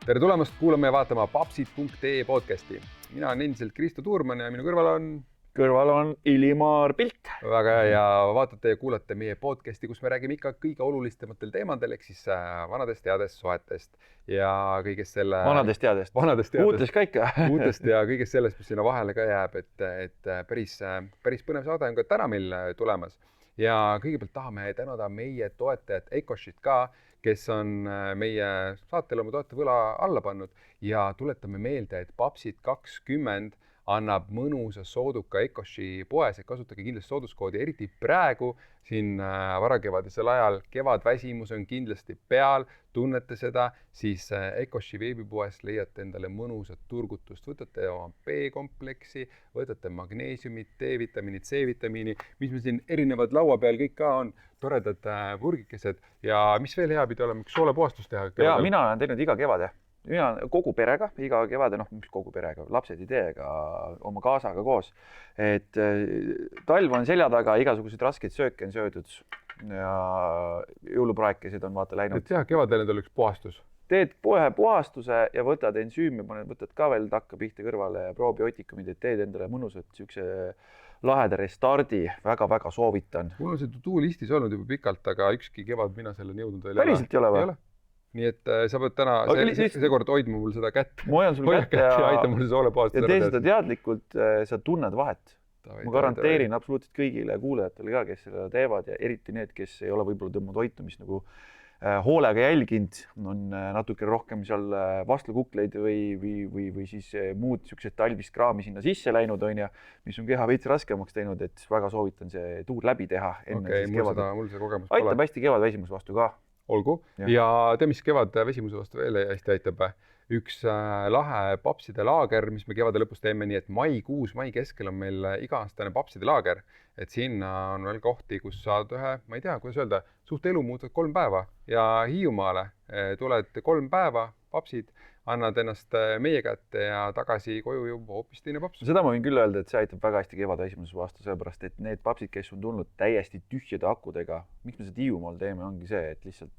Tere tulemast kuulama ja vaatama papsid.ee podcasti. Mina olen endiselt Kristo Tuurman ja minu kõrval on Ilimar Pilk. Väga hea ja vaatate ja kuulate meie podcasti, kus me räägime ikka kõige olulisematel teemadel, ehk siis vanadest teadest, suhetest ja kõigest selle... Vanadest teadest. Uutest ka ikka. Uutest ja kõigest sellest, mis sinna vahele ka jääb, et päris põnev saade on ka täna meil tulemas. Ja kõigepealt tahame tänada meie toetajat Ecoshit ka, kes on meie saatele oma toetavõla alla pannud ja tuletame meelde, et Papsid 20 annab mõnusa sooduka Ecoshi poes, et kasutage kindlasti sooduskoodi, eriti praegu siin varakevadisel ajal. Kevadväsimus on kindlasti peal, tunnete seda, siis Ecoshi veebipoest leiate endale mõnusat turgutust. Võtate oma B-kompleksi, võtate magneesiumit, D-vitamiinid, C-vitamiini, mis me siin erinevad laua peal kõik ka on, toredad purgikesed ja mis veel hea pidi olema, üks soolepuhastus teha. Ja mina olen teinud iga kevade. Mina kogu perega, iga kevade, mis kogu perega, lapsed ei tee, aga oma kaasaga koos. Et talv on selja taga, igasuguseid raskeid sööke on söödud ja jõulupraekesed on vaata läinud. Et jah, kevadel endal üks puhastus. Teed puhastuse ja võtad ensüümi, võtad ka veel takka pihta kõrvale ja probiootikumid, et teed endale mõnusat sükse laheda restardi. Väga-väga soovitan. Mul on see to-do-listis olnud juba pikalt, aga ükski kevad mina selleni jõudnud veel. Päriselt ei ole või? Nii et sa pead täna seekord hoidma mul seda kätt. Ma hoian sul kätt ja aita mul see soolepuhastus ja tee seda teadlikult, sa tunned vahet. Ma garanteerin absoluutselt kõigile kuulajatele ka, kes seda teevad ja eriti need, kes ei ole võib-olla tõmma toitumist nagu hoolega jälginud, on natuke rohkem seal vastlukukleid või siis muud sellised talvist kraami sinna sisse läinud, mis on keha veits raskemaks teinud, et väga soovitan see tuur läbi teha enne mul see kogemus pole. Aitab hästi kevadväsimus vastu ka. Olgu. Ja tea, mis kevad väsimuse vastu veel hästi aitab. Üks lahe papside laager, mis me kevade lõpus teeme nii, et mai keskel on meil iga-aastane papside laager. Et sinna on veel kohti, kus saad ühe, ma ei tea, kuidas öelda, suht elu muutad 3 päeva ja Hiiumaale tuled 3 päeva, papsid, annad ennast meie kätte ja tagasi koju juba hoopis teine paps. Seda ma võin küll öelda, et see aitab väga hästi kevadväsimuse vastu, sellepärast, et need papsid, kes on tulnud täiesti tühjade akudega, miks me seda Hiiumaal teeme, ongi see, et lihtsalt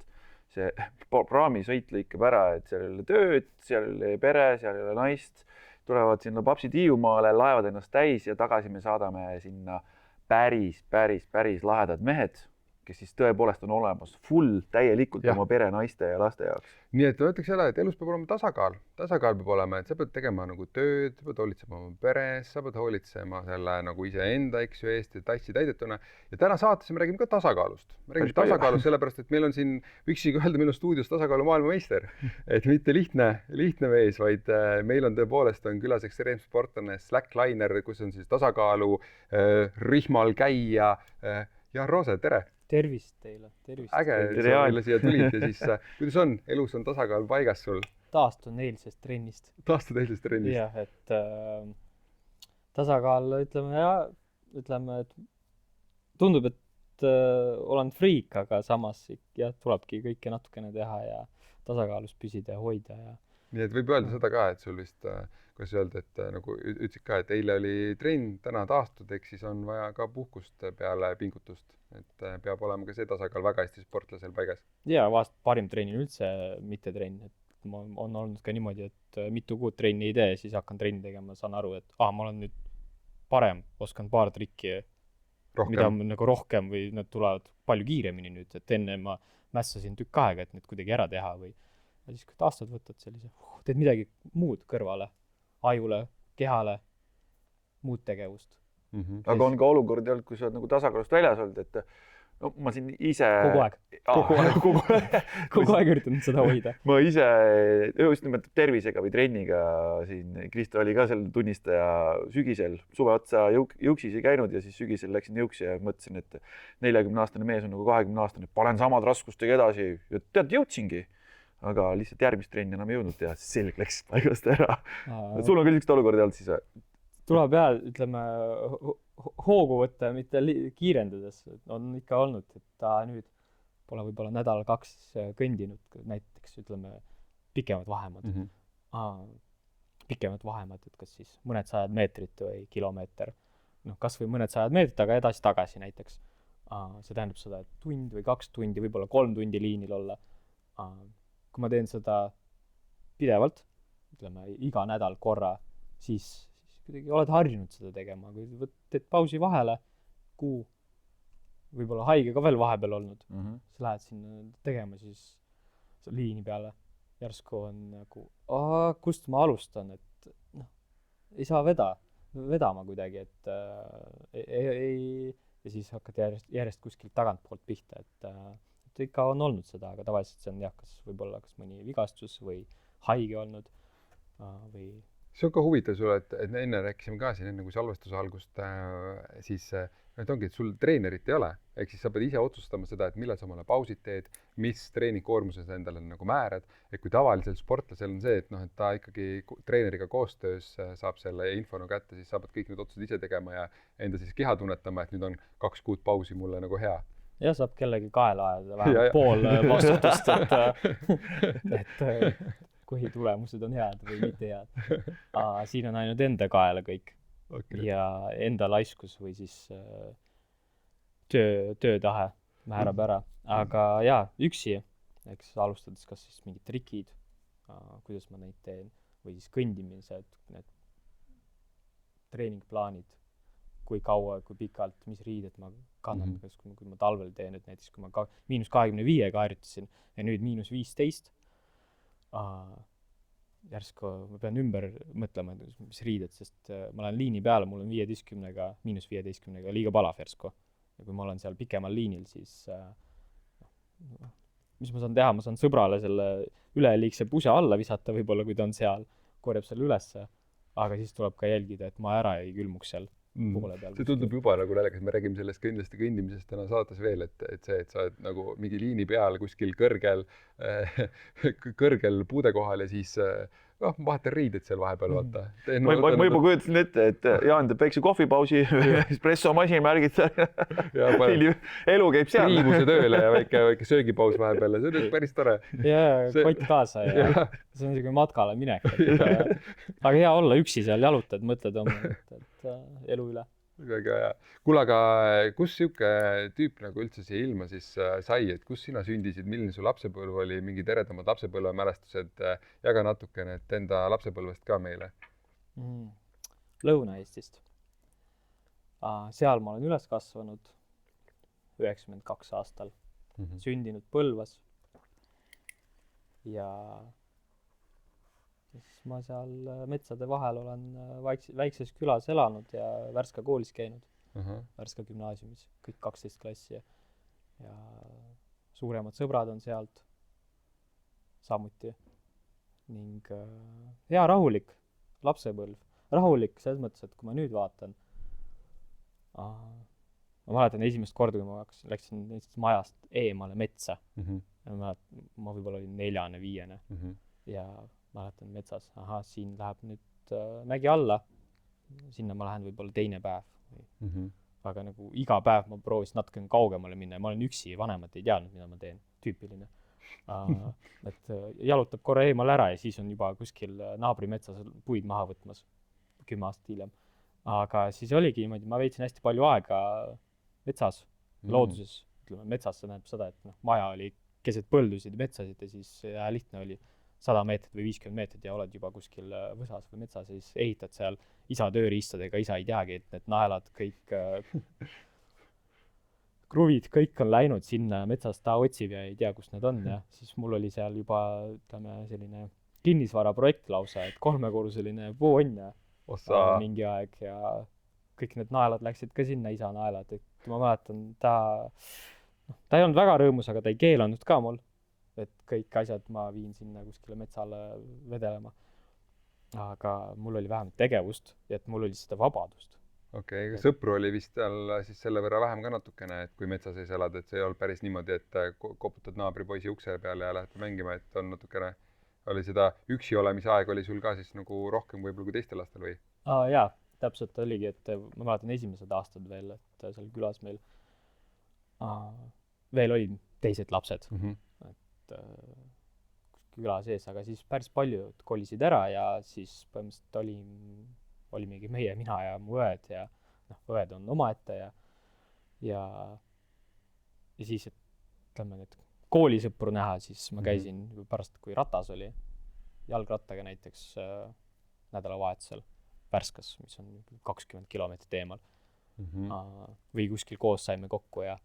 see praamisõit lõikab ära, et seal ei ole tööd, seal ei ole pere, seal ei ole naist, tulevad sinna papsid Hiiumaale, laevad ennast täis ja tagasi me saadame sinna päris lahedad mehed, kes siis tõepoolest on olemas full täielikult oma pere, naiste ja laste jaoks. Nii et ütleks jälle, et elus peab olema tasakaal. Tasakaal peab olema, et sa pead tegema nagu tööd, sa pead hoolitsema oma peres, sa pead hoolitsema selle nagu iseenda eest ja tassi täidetuna. Ja täna saates me räägime ka tasakaalust. Me räägime tasakaalust sellepärast, et meil on siin, võiksigi öelda, meil on stuudios tasakaalu maailmameister. Et mitte lihtne mees, vaid meil on tõepoolest külas ekstreemsportlane slackliner, kus on siis tasakaalu, rihmal käia. Ja Roose, tere! Tervist teile, tervist. Äge, sa siia tulid ja siis, kuidas on? Elus on tasakaal paigas sul? Taastun eilsest trennist. Jah, et tasakaal, ütleme, et tundub, et olen friik, aga samas tulebki kõike natukene teha ja tasakaalus püsida ja hoida. Nii et võib öelda seda ka, et sul vist, kuidas öelda, et nagu ütlesid ka, et eile oli trenn, täna taastud, eks siis on vaja ka puhkust peale pingutust. Et peab olema ka see tasakaal väga hästi sportlasel paigas. Ja vahest parim trenn üldse mitte trenn. Et on olnud ka niimoodi, et mitu kuud trenni ei tee, siis hakkan trenni tegema, saan aru, et ma olen nüüd parem, oskan paar trikki, mida on nagu rohkem või nad tulevad palju kiiremini nüüd, et enne ma mässasin tükk aega, et need kuidagi ära teha või siis kui taastad võtad sellise, teed midagi muud kõrvale, ajule, kehale, muud tegevust. Aga on ka olukord olnud, kui sa oled nagu tasakaalust väljas olnud, et ma siin ise... Kogu aeg üritanud seda hoida. Ma ise, just nimelt tervisega või trenniga siin, Kristo oli ka seal tunnistaja sügisel, suve otsa jõuksis ei käinud ja siis sügisel läksin jõuksi ja mõtlesin, et 40-aastane mees on nagu 20-aastane, panen samad raskustega edasi ja tead, jõudsingi. Aga lihtsalt järgmist trenni enam ei jõudnud teha, selg läks paigast ära. Sul on küll üks olukord olnud siis või? Tuleb ütleme, hoogu võtta, mitte kiirendades. On ikka olnud, et nüüd pole võib-olla nädal-2 kõndinud näiteks, ütleme, pikemad vahemad. Pikemad vahemad, et kas siis mõned 100 meetrit või kilomeeter. Kas või mõned 100 meetrit, aga edasi-tagasi näiteks. See tähendab seda, et tund või 2 tundi, võib-olla 3 tundi liinil olla. Kui ma teen seda pidevalt, ütleme iga nädal korra, siis kuidagi oled harjunud seda tegema, kui teed pausi vahele, kuu, võib-olla haige ka veel vahepeal olnud, sa lähed sinna tegema, siis liini peale järsku on nagu, kust ma alustan, et ei saa vedama kuidagi, et ja siis hakkad järjest kuskilt tagantpoolt pihta, et ikka on olnud seda, aga tavaliselt see on kas võib-olla kas mõni vigastus või haige olnud või see on ka huvitav sulle, et enne rääkisime ka siin, enne kui salvestuse algust, siis et ongi, et sul treenerit ei ole, ehk siis sa peed ise otsustama seda, et millal sa omale pausid teed, mis treeningkoormuse sa endale nagu määrad, et kui tavalisel sportlasel on see, et et ta ikkagi treeneriga koostöös saab selle info nagu kätte, siis sa pead kõik need otsused ise tegema ja enda siis keha tunnetama, et nüüd on 2 kuud pausi mulle nagu hea. Ja saab kellegi kaela ajada vähemalt pool vastutust, et kui tulemused on head või mitte head. Siin on ainult enda kaela kõik. Ja enda laiskus või siis töötahe määrab ära. Aga jaa, üksi, eks alustades kas siis mingid trikid, kuidas ma neid teen, või siis kõndimised, need treeningplaanid, kui kaua, kui pikalt, mis riided ma kannan, kui ma talvel teen, et näiteks kui ma -25 harjutasin ja nüüd -15, järsku ma pean ümber mõtlema, mis riided, sest ma olen liini peal, mul on -15 liiga palav järsku. Ja kui ma olen seal pikemal liinil, siis mis ma saan teha? Ma saan sõbrale selle üleliigse puse alla visata võib-olla, kui ta on seal, korjab selle ülesse, aga siis tuleb ka jälgida, et ma ära ei külmuks seal poole peal. See tundub juba nagu naljakas, me räägime sellest kindlasti kõndimisest täna saates veel, et see, et sa oled nagu mingi liini peal kuskil kõrgel puude kohal ja siis vahetan riided seal vahepeal, vaata. Ma juba kujutasin ette, et Jaan teeb väikse kohvipausi, espresso masinmärgid, elu käib seal. Riibuse tööle ja väike söögipaus vahepeal, see on päris tore. Ja kott kaasa ja see on selline matkale minek. Aga hea olla üksi seal jalutad, mõtled oma elu üle. Väga hea. Kuule, aga kus siuke tüüp nagu üldse siia ilma siis sai, et kus sina sündisid, milline su lapsepõlv oli, mingid eredamad lapsepõlvemälestused, jaga natukene, et enda lapsepõlvest ka meile? Lõuna-Eestist. Seal ma olen üles kasvanud 92 aastal, sündinud Põlvas ja siis ma seal metsade vahel olen väikses külas elanud ja Värska koolis käinud, Värska gümnaasiumis, kõik 12 klassi ja suuremad sõbrad on sealt samuti ning hea rahulik lapsepõlv, rahulik selles mõttes, et kui ma nüüd vaatan, ma mäletan esimest korda, kui ma läksin majast eemale metsa, ma võib-olla olin 4-5 ja mäletan metsas, siin läheb nüüd mägi alla, sinna ma lähen võib-olla teine päev. Aga nagu iga päev ma proovisin natuke kaugemale minna ja ma olen üksi, vanemad ei teadnud, mida ma teen, tüüpiline. Et jalutab korra eemal ära ja siis on juba kuskil naabri metsas puid maha võtmas 10 aastat hiljem. Aga siis oligi niimoodi, ma veetsin hästi palju aega metsas, looduses, ütleme metsas, see näeb seda, et maja oli keset põldusid, metsasid ja siis lihtne oli 100 meetrit või 50 meetrit ja oled juba kuskil võsas või metsas ja siis ehitad seal isa tööriistadega, isa ei teagi, et need naelad kõik, kruvid, kõik on läinud sinna metsas, ta otsib ja ei tea, kus need on ja siis mul oli seal juba, ütleme, selline kinnisvaraprojekt lausa, et 3-korruseline puu on ja mingi aeg ja kõik need naelad läksid ka sinna, isa naelad, et ma mäletan, ta ei olnud väga rõõmus, aga ta ei keelanud ka mul. Et kõik asjad ma viin sinna kuskile metsale vedelema. Aga mul oli vähemalt tegevust ja et mul oli seda vabadust. Okei, sõpru oli vist seal siis selle võrra vähem ka natukene, et kui metsas ees elad, et see ei olnud päris niimoodi, et koputad naabripoisi ukse peale ja lähed mängima, et on natukene, oli seda üksi olemise aeg oli sul ka siis nagu rohkem võib-olla kui teistel lastel või? Jaa, täpselt oligi, et ma mäletan esimesed aastad veel, et seal külas meil veel olid teised lapsed. Küla sees, aga siis päris palju kolisid ära ja siis põhimõtteliselt olimegi mina ja mu õed ja õed on omaette ja siis, et ütleme, et koolisõpru näha, siis ma käisin pärast, kui ratas oli jalgrattaga näiteks nädalavahetusel Värskas, mis on 20 kilomeetrit eemal. Või kuskil koos saime kokku ja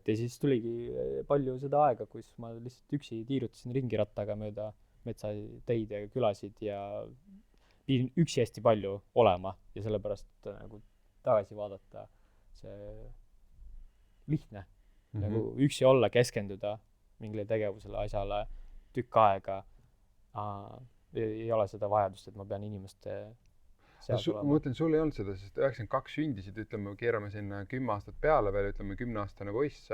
siis tuligi palju seda aega, kus ma lihtsalt üksi tiirutasin ringi rattaga mööda metsateid ja külasid ja pidin üksi hästi palju olema ja sellepärast nagu tagasi vaadata see lihtne. Nagu üksi olla, keskenduda mingile tegevusele, asjale tükk aega. Ei ole seda vajadust, et ma pean inimeste seas olema. Ma mõtlen, sul ei olnud seda, sest 92 sündisid, ütleme, keerame sinna 10 aastat peale veel, ütleme 10-aastane poiss,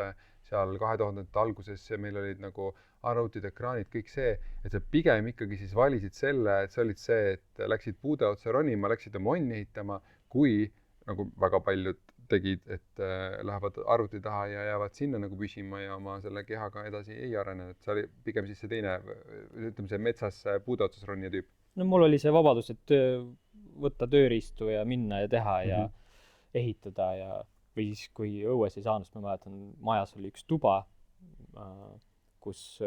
seal 2000-ndate alguses meil olid nagu arvutid, ekraanid, kõik see, et sa pigem ikkagi siis valisid selle, et sa olid see, et läksid puude otsa ronima, läksid oma onni ehitama, kui nagu väga paljud tegid, et lähevad arvuti taha ja jäävad sinna nagu püsima ja oma selle kehaga edasi ei arene, et sa oli pigem siis see teine, ütleme see metsas puude otsas ronija tüüp. No mul oli see vabadus, et võtta tööriistu ja minna ja teha ja ehitada ja või siis kui õues ei saanud, ma mäletan, majas oli üks tuba, kus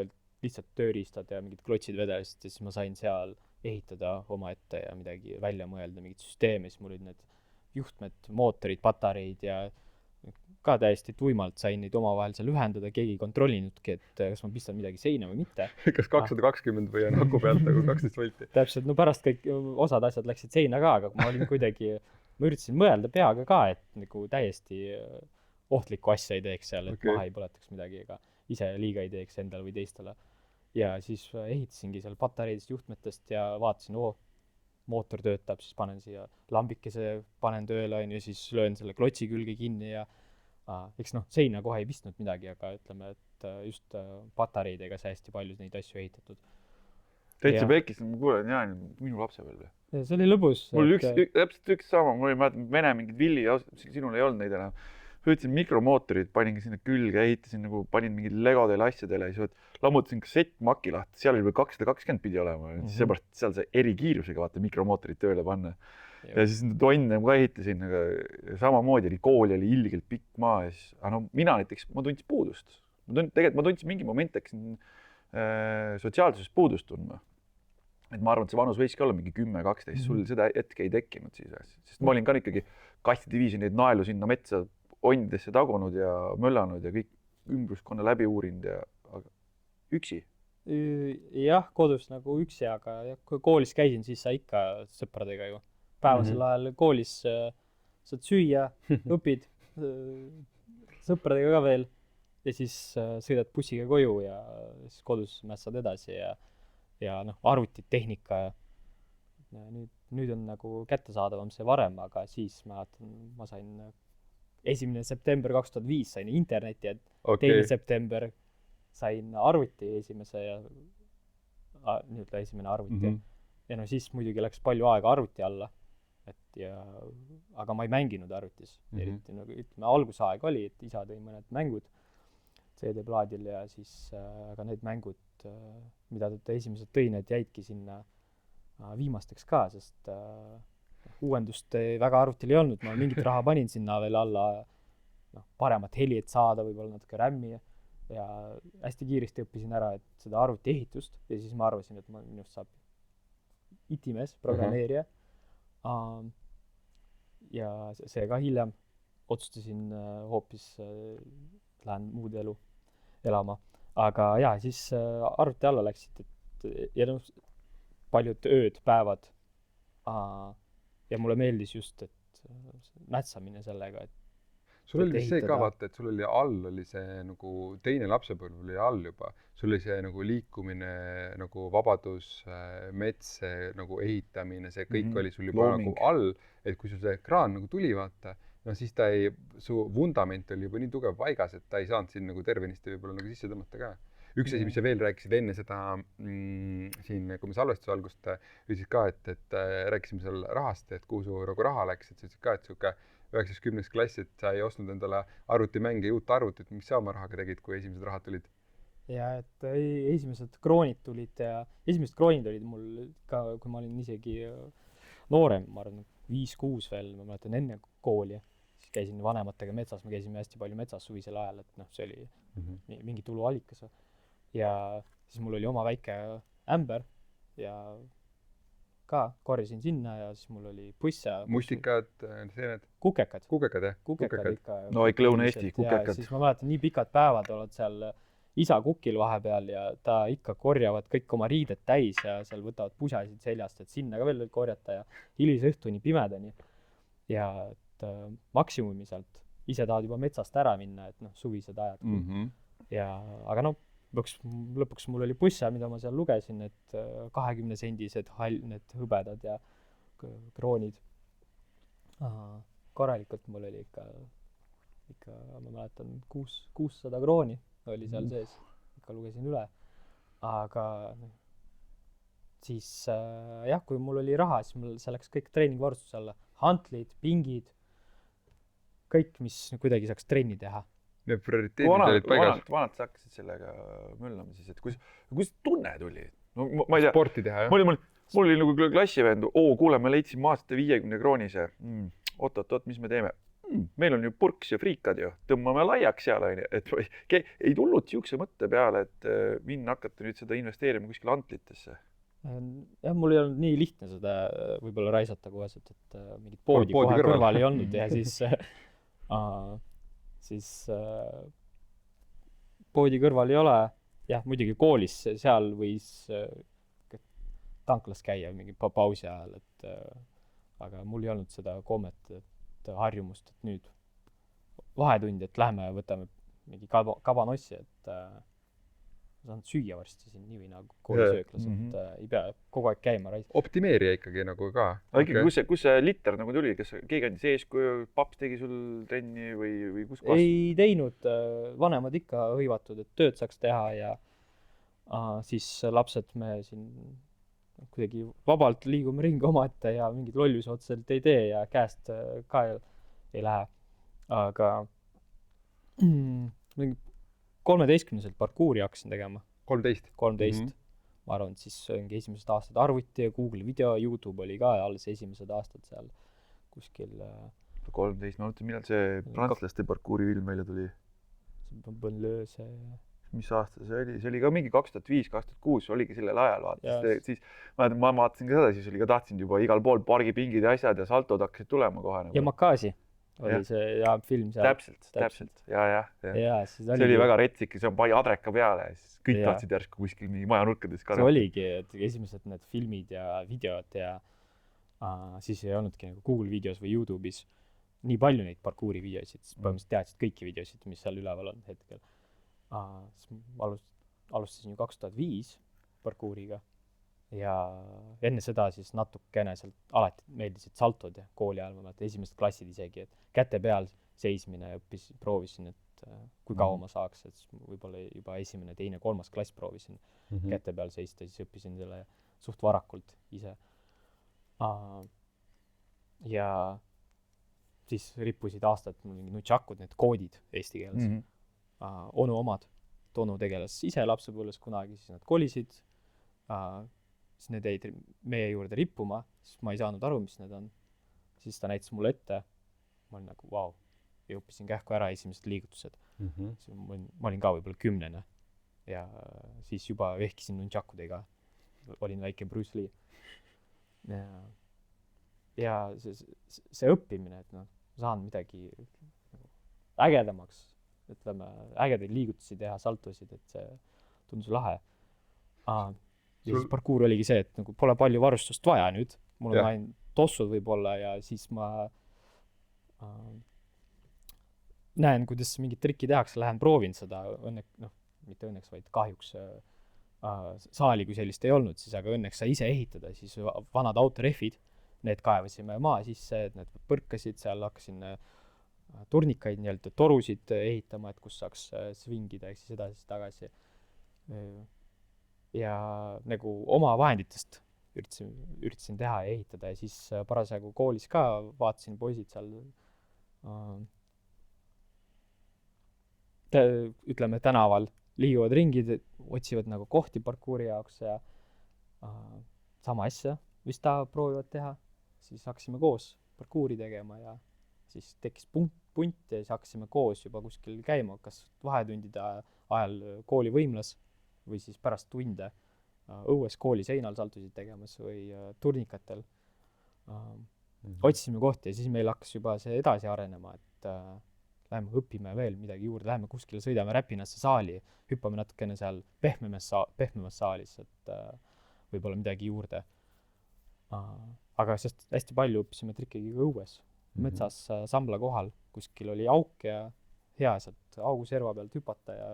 lihtsalt tööriistad ja mingid klotsid vedelesid ja siis ma sain seal ehitada omaette ja midagi välja mõelda, mingid süsteemi, siis mul olid need juhtmed, mootorid, patareid ja ka täiesti tuimalt sain neid omavahel seal ühendada, keegi ei kontrollinudki, et kas ma pistan midagi seina või mitte. Kas 220 või on aku pealt nagu 12 volti? Täpselt, no pärast kõik osad asjad läksid seina ka, aga ma olin kuidagi, ma üritasin mõelda peaga ka, et nagu täiesti ohtlikku asja ei teeks seal, et maha ei põletaks midagi ega ise liiga ei teeks endale või teistele. Ja siis ehitasingi seal patareidest, juhtmetest ja vaatasin, mootor töötab, siis panen siia lambikese, panen tööle ja siis löön selle klotsi külge kinni ja eks seina kohe ei pistnud midagi, aga ütleme, et just patareidega sai hästi palju neid asju ehitatud. Täitsa pekis, ma kuulen, jaa, minu lapsepõlve. See oli lõbus. Mul täpselt üks sama, mul oli vene mingid villi, sinul ei olnud neid enam. Võtsin mikromootorid, paningi sinna külge, ehitasin nagu, panin mingid legodele asjadele ja siis lammutasin kassettmaki lahti, seal oli 220 pidi olema, siis seepärast seal see erikiirusega vaata mikromootorid tööle panna. Ja siis tonne ma ehitasin, aga samamoodi oli kool, oli ilgelt pikk maa ja siis, mina näiteks, ma tundsin puudust. Tegelikult ma tundsin mingi moment, hakkasin sotsiaalsusest puudust tundma. Et ma arvan, et see vanus võiski olla mingi 10-12, sul seda hetke ei tekkinud siis. Sest ma olin ka ikkagi kastidiviisi neid naelu sinna metsa onnidesse tagunud ja möllanud ja kõik ümbruskonna läbi uurinud ja üksi. Jah, kodus nagu üksi, aga kui koolis käisin, siis sa ikka sõpradega ju. Päevasel ajal koolis saad süüa, õpid sõpradega ka veel ja siis sõidad bussiga koju ja siis kodus mässad edasi ja arvutid, tehnika. Nüüd on nagu kättesaadavam see varem, aga siis ma sain 1. september 2005 sain interneti ja 2. september sain arvuti esimese ja esimene arvuti. Ja siis muidugi läks palju aega arvuti alla, aga ma ei mänginud arvutis. Ütleme, algusaeg oli, et isa tõi mõned mängud CD-plaadil ja siis, aga need mängud, mida ta esimesed tõi, need jäidki sinna viimasteks ka, sest uuendust väga arvutil ei olnud, ma mingit raha panin sinna veel alla paremat heli, et saada võib-olla natuke RAM-i ja hästi kiiresti õppisin ära, et seda arvuti ehitust ja siis ma arvasin, et minust saab itimees, programmeerija. Ja see ka hiljem otsustasin hoopis lähen muud elu elama. Aga jaa, siis arvuti alla läksid ja paljud ööd, päevad ja mulle meeldis just, et mätsamine sellega, et sul oli see ka vaata, et sul oli all oli see nagu teine lapsepõlv oli all juba. Sul oli see nagu liikumine, nagu vabadus, mets, nagu ehitamine, see kõik oli sul juba nagu all, et kui sul see ekraan nagu tuli vaata, siis su vundament oli juba nii tugev paigas, et ta ei saanud siin nagu tervenisti võib-olla nagu sisse tõmmata ka. Üks asi, mis sa veel rääkisid enne seda siin, kui me salvestuse algust ütlesid ka, et rääkisime seal rahast, et kuhu su nagu raha läks, et sa ütlesid ka, et siuke 9-10 klass, et sa ei ostnud endale arvutimänge ja uut arvutit, mis sa oma rahaga tegid, kui esimesed rahad tulid? Ja, et esimesed kroonid tulid ja esimesed kroonid olid mul ka, kui ma olin isegi noorem, ma arvan, 5-6 veel, ma mäletan enne kooli, siis käisin vanematega metsas, me käisime hästi palju metsas suvisel ajal, et see oli mingi tuluallikas. Ja siis mul oli oma väike ämber ja ka korjasin sinna ja siis mul oli buss ja mustikad, seened, kukekad kukekad, jah? kukekad ikka. No ikka Lõuna-Eesti kukekad. Siis ma mäletan, nii pikad päevad oled seal isa kukil vahepeal ja ta ikka korjavad kõik oma riided täis ja seal võtavad pusasid seljast, et sinna ka veel korjata ja hilisõhtuni pimedani. Ja et maksimumi sealt ise tahad juba metsast ära minna, et noh, suvised ajad. Ja, aga noh, lõpuks mul oli bussa, mida ma seal lugesin, et 20-sendised need hõbedad ja kroonid. Korralikult mul oli ikka ma mäletan 600 krooni oli seal sees, ikka lugesin üle. Aga siis jah, kui mul oli raha, siis mul see läks kõik treeningvarustuse alla. Hantlid, pingid, kõik, mis kuidagi saaks trenni teha. Need prioriteedid olid paigas. Vanalt sa hakkasid sellega möllama siis, et kus tunne tuli? No, ma ei tea. Sporti teha, jah? Mul oli nagu klassivend, kuule, ma leidsin maast 50 kroonise. Oot, mis me teeme? Meil on ju purks ja friikad ju, tõmbame laiaks seal, et ei tulnud siukse mõtte peale, et minna hakata nüüd seda investeerima kuskil antlitesse. Jah, mul ei olnud nii lihtne seda võib-olla raisata koheselt, et mingit poodi kohe kõrval ei olnud ja siis poodi kõrval ei ole. Jah, muidugi koolis seal võis tanklas käia mingi pausi ajal, aga mul ei olnud seda kommet, harjumust, et nüüd vahetund, et lähme ja võtame mingi kabanossi, et ma saan süüa varsti siin nii või nagu koolisööklas, et ei pea kogu aeg käima raisata. Optimeerija ikkagi nagu ka. Aga ikkagi, kus see liter nagu tuli? Kas keegi andis eeskuju, paps tegi sul trenni või kus kohas? Ei teinud, vanemad ikka hõivatud, et tööd saaks teha ja siis lapsed me siin kuidagi vabalt liigume ringi omaette ja mingid lollusi otseselt ei tee ja käest ka ei lähe. Aga 13-selt parkuuri hakkasin tegema. 13? 13. Ma arvan, et siis ongi esimesed aastad arvuti ja Google video, YouTube oli ka alles esimesed aastad seal kuskil. 13, ma mõtlen, millal see prantslaste parkuuri film välja tuli? Mis aasta see oli? See oli ka mingi 2005-2006, oligi sellel ajal, vaatasid. Siis ma vaatasin ka seda, siis oli ka tahtsin juba igal pool pargipingid ja asjad ja saltod hakkasid tulema kohe. Ja Makasi oli see film seal. Täpselt. Ja. See oli väga retsik ja see on pai adreka peale ja siis kõik tahtsid järsku kuskil mingi maja nurkades ka. See oligi, et esimesed need filmid ja videod ja siis ei olnudki nagu Google videos või YouTube'is nii palju neid parkuuri videosid, siis põhimõtteliselt teadsid kõiki videosid, mis seal üleval on hetkel. Alustasin ju 2005 parkuuriga ja enne seda siis natukene sealt alati meeldisid saltod ja kooli ajal ma mäletan esimesed klassid isegi, et käte peal seismine proovisin, et kui kaua ma saaks, et võib-olla juba esimene, teine, kolmas klass proovisin käte peal seista, siis õppisin selle suht varakult ise. Ja siis rippusid aastad mingi nutšakud, need koodid eesti keeles. Onu omad, onu tegeles ise lapsepõlves kunagi, siis nad kolisid, siis need jäid meie juurde rippuma, siis ma ei saanud aru, mis need on. Siis ta näitas mulle ette, ma olin nagu vau, ja õppisin kähku ära esimesed liigutused. Ma olin ka võib-olla 10 ja siis juba vehkisin nunchakudega, olin väike Bruce Lee. Ja see õppimine, et saan midagi ägedamaks, ütleme, ägedaid liigutusi teha, saltosid, et see tundus lahe. Ja siis parkuur oligi see, et nagu pole palju varustust vaja nüüd. Mul on vain tossud võib-olla ja siis ma näen, kuidas mingid trikki tehakse, lähen proovin seda. Mitte õnneks, vaid kahjuks saali kui sellist ei olnud, siis aga õnneks sai ise ehitada. Siis vanad autorehvid, need kaevasime maa sisse, et need põrkasid, seal hakkasin turnikaid, nii-öelda torusid ehitama, et kus saaks svingida, ehk siis edasi tagasi. Ja nagu oma vahenditest üritasin teha ja ehitada ja siis parasjagu koolis ka vaatasin poisid seal ütleme tänaval liiguvad ringid, otsivad nagu kohti parkuuri jaoks ja sama asja vist proovivad teha, siis hakkasime koos parkuuri tegema ja siis tekkis punt ja siis hakkasime koos juba kuskil käima, kas vahetundide ajal kooli võimlas või siis pärast tunde õues kooli seinal saltusid tegemas või turnikatel. Otsisime kohti ja siis meil hakkas juba see edasi arenema, et läheme õpime veel midagi juurde, läheme kuskile, sõidame Räpinasse saali, hüppame natukene seal pehmemas saalis, et võib-olla midagi juurde. Aga sest hästi palju õppisime ikkagi õues, metsas sambla kohal, kuskil oli auk ja hea sealt augu serva pealt hüpata ja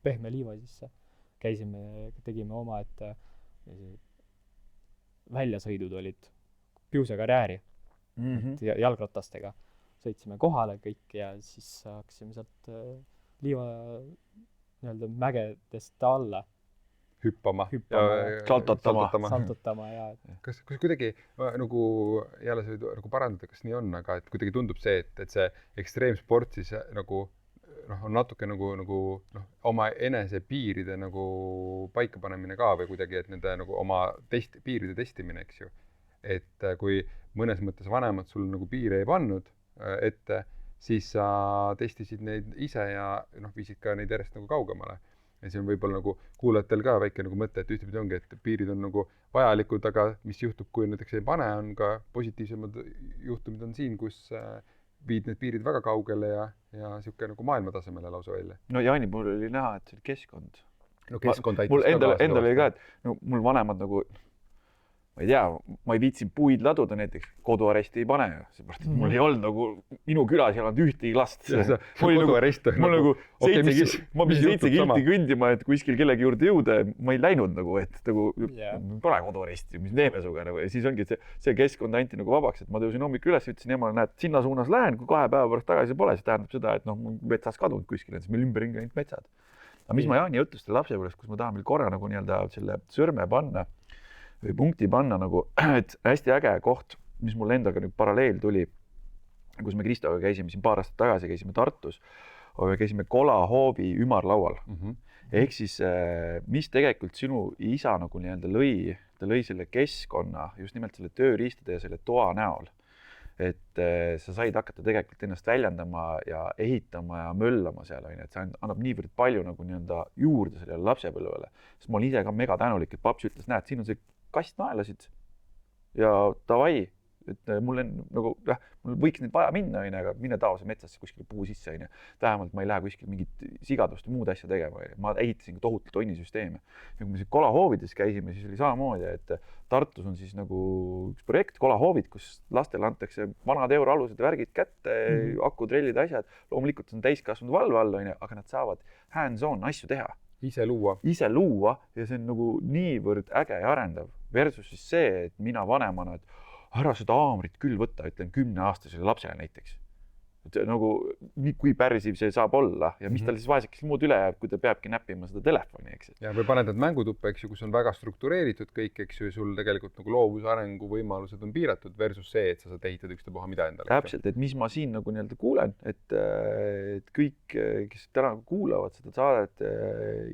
pehme liiva sisse. Käisime, tegime oma, et väljasõidud olid piusekarjääri jalgratastega. Sõitsime kohale kõik ja siis hakkasime sealt liiva nii-öelda mägedest alla hüppama. Saltotama ja kas kuidagi nagu jälle see nagu parandada, kas nii on, aga et kuidagi tundub see, et see ekstreemsport siis nagu on natuke nagu oma enese piiride nagu paikapanemine ka või kuidagi, et nende nagu oma piiride testimine, eks ju. Et kui mõnes mõttes vanemad sul nagu piire ei pannud ette, siis sa testisid neid ise ja viisid ka neid järjest nagu kaugemale. Ja see on võib-olla nagu kuulajatel ka väike nagu mõte, et ühtepidi ongi, et piirid on nagu vajalikud, aga mis juhtub, kui näiteks ei pane, on ka positiivsemad juhtumid on siin, kus viid need piirid väga kaugele ja siuke nagu maailma tasemele lausa välja. No Jaani, mul oli näha, et see oli keskkond. No keskkond aitas mul endal oli ka, et mul vanemad nagu, ma ei tea, ma ei viitsinud puid laduda näiteks, koduaresti ei pane. Seepärast, et mul ei olnud nagu, minu külas ei olnud ühtegi last. Mul nagu 7 kilti kõndima, et kuskil kellegi juurde jõuda, ma ei läinud nagu, et nagu pole koduaresti, mis teeme suga. Ja siis ongi see keskkond anti nagu vabaks, et ma tõusin hommikul üles, ütlesin emale, näed, sinna suunas lähen, kui 2 päeva pärast tagasi pole, see tähendab seda, et metsas kadunud kuskil, et meil ümberringi ainult metsad. Aga mis ma Jaani jutlustan lapsepõlvest, kus ma tahan veel korra nagu nii-öelda selle sõrme panna või punkti panna nagu, et hästi äge koht, mis mul endaga nüüd paralleel tuli, kus me Kristoga käisime siin paar aastat tagasi, käisime Tartus, käisime Kolahoovi ümarlaual. Ehk siis, mis tegelikult sinu isa nagu nii-öelda ta lõi selle keskkonna just nimelt selle tööriistade ja selle toa näol. Et sa said hakata tegelikult ennast väljendama ja ehitama ja möllama seal, et see annab niivõrd palju nagu nii-öelda juurde sellele lapsepõlvele. Sest ma olin ise ka mega tänulik, et paps ütles, näed, siin on see kastnaelasid ja davai, et mul võiks neid vaja minna, aga mine taosse metsasse kuskile puu sisse. Vähemalt ma ei lähe kuskil mingit sigadust ja muud asja tegema. Ma ehitasin ka tohutult onnisüsteeme. Ja kui me siin Kolahoovides käisime, siis oli samamoodi, et Tartus on siis nagu üks projekt Kolahoovid, kus lastele antakse vanad euroalused värgid kätte, akutrellid, asjad. Loomulikult on täiskasvanud valve all, aga nad saavad hands-on asju teha. Ise luua ja see on nagu niivõrd äge ja arendav versus siis see, et mina vanemana, et ära seda haamrit küll võtta, ütlen 10-aastasele lapsele näiteks. Et nagu kui pärsiv see saab olla ja mis tal siis vaesekest muud üle jääb, kui ta peabki näppima seda telefoni, eks. Ja või paned need mängutuppe, eks ju, kus on väga struktureeritud kõik, eks ju, sul tegelikult nagu loovuse arengu võimalused on piiratud versus see, et sa saad ehitada ükstapuha mida endale. Täpselt, et mis ma siin nagu nii-öelda kuulen, et kõik, kes täna kuulavad seda saadet,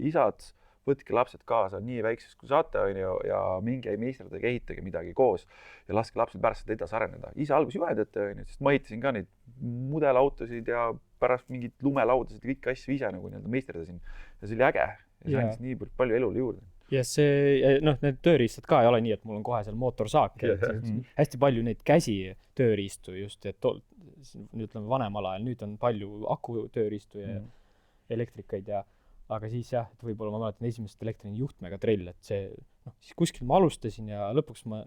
isad, võtke lapsed kaasa nii väiksest kui saate ja minge meisterdega ehitage midagi koos ja laske lapsel pärast seda edasi areneda. Ise algus juhendate, sest ma ehitasin ka neid mudelautosid ja pärast mingid lumelaudasid ja kõiki asju ise nagu nii-öelda meisterdasin. Ja see oli äge ja see andis nii palju elule juurde. Ja see, need tööriistad ka ei ole nii, et mul on kohe seal mootorsaak. Hästi palju neid käsi tööriistu just, et nüüd ütleme vanemal ajal, nüüd on palju aku tööriistu ja elektrikaid aga siis jah, et võib-olla ma mäletan esimesest elektrini juhtmega trell, et see, siis kuskil ma alustasin ja lõpuks ma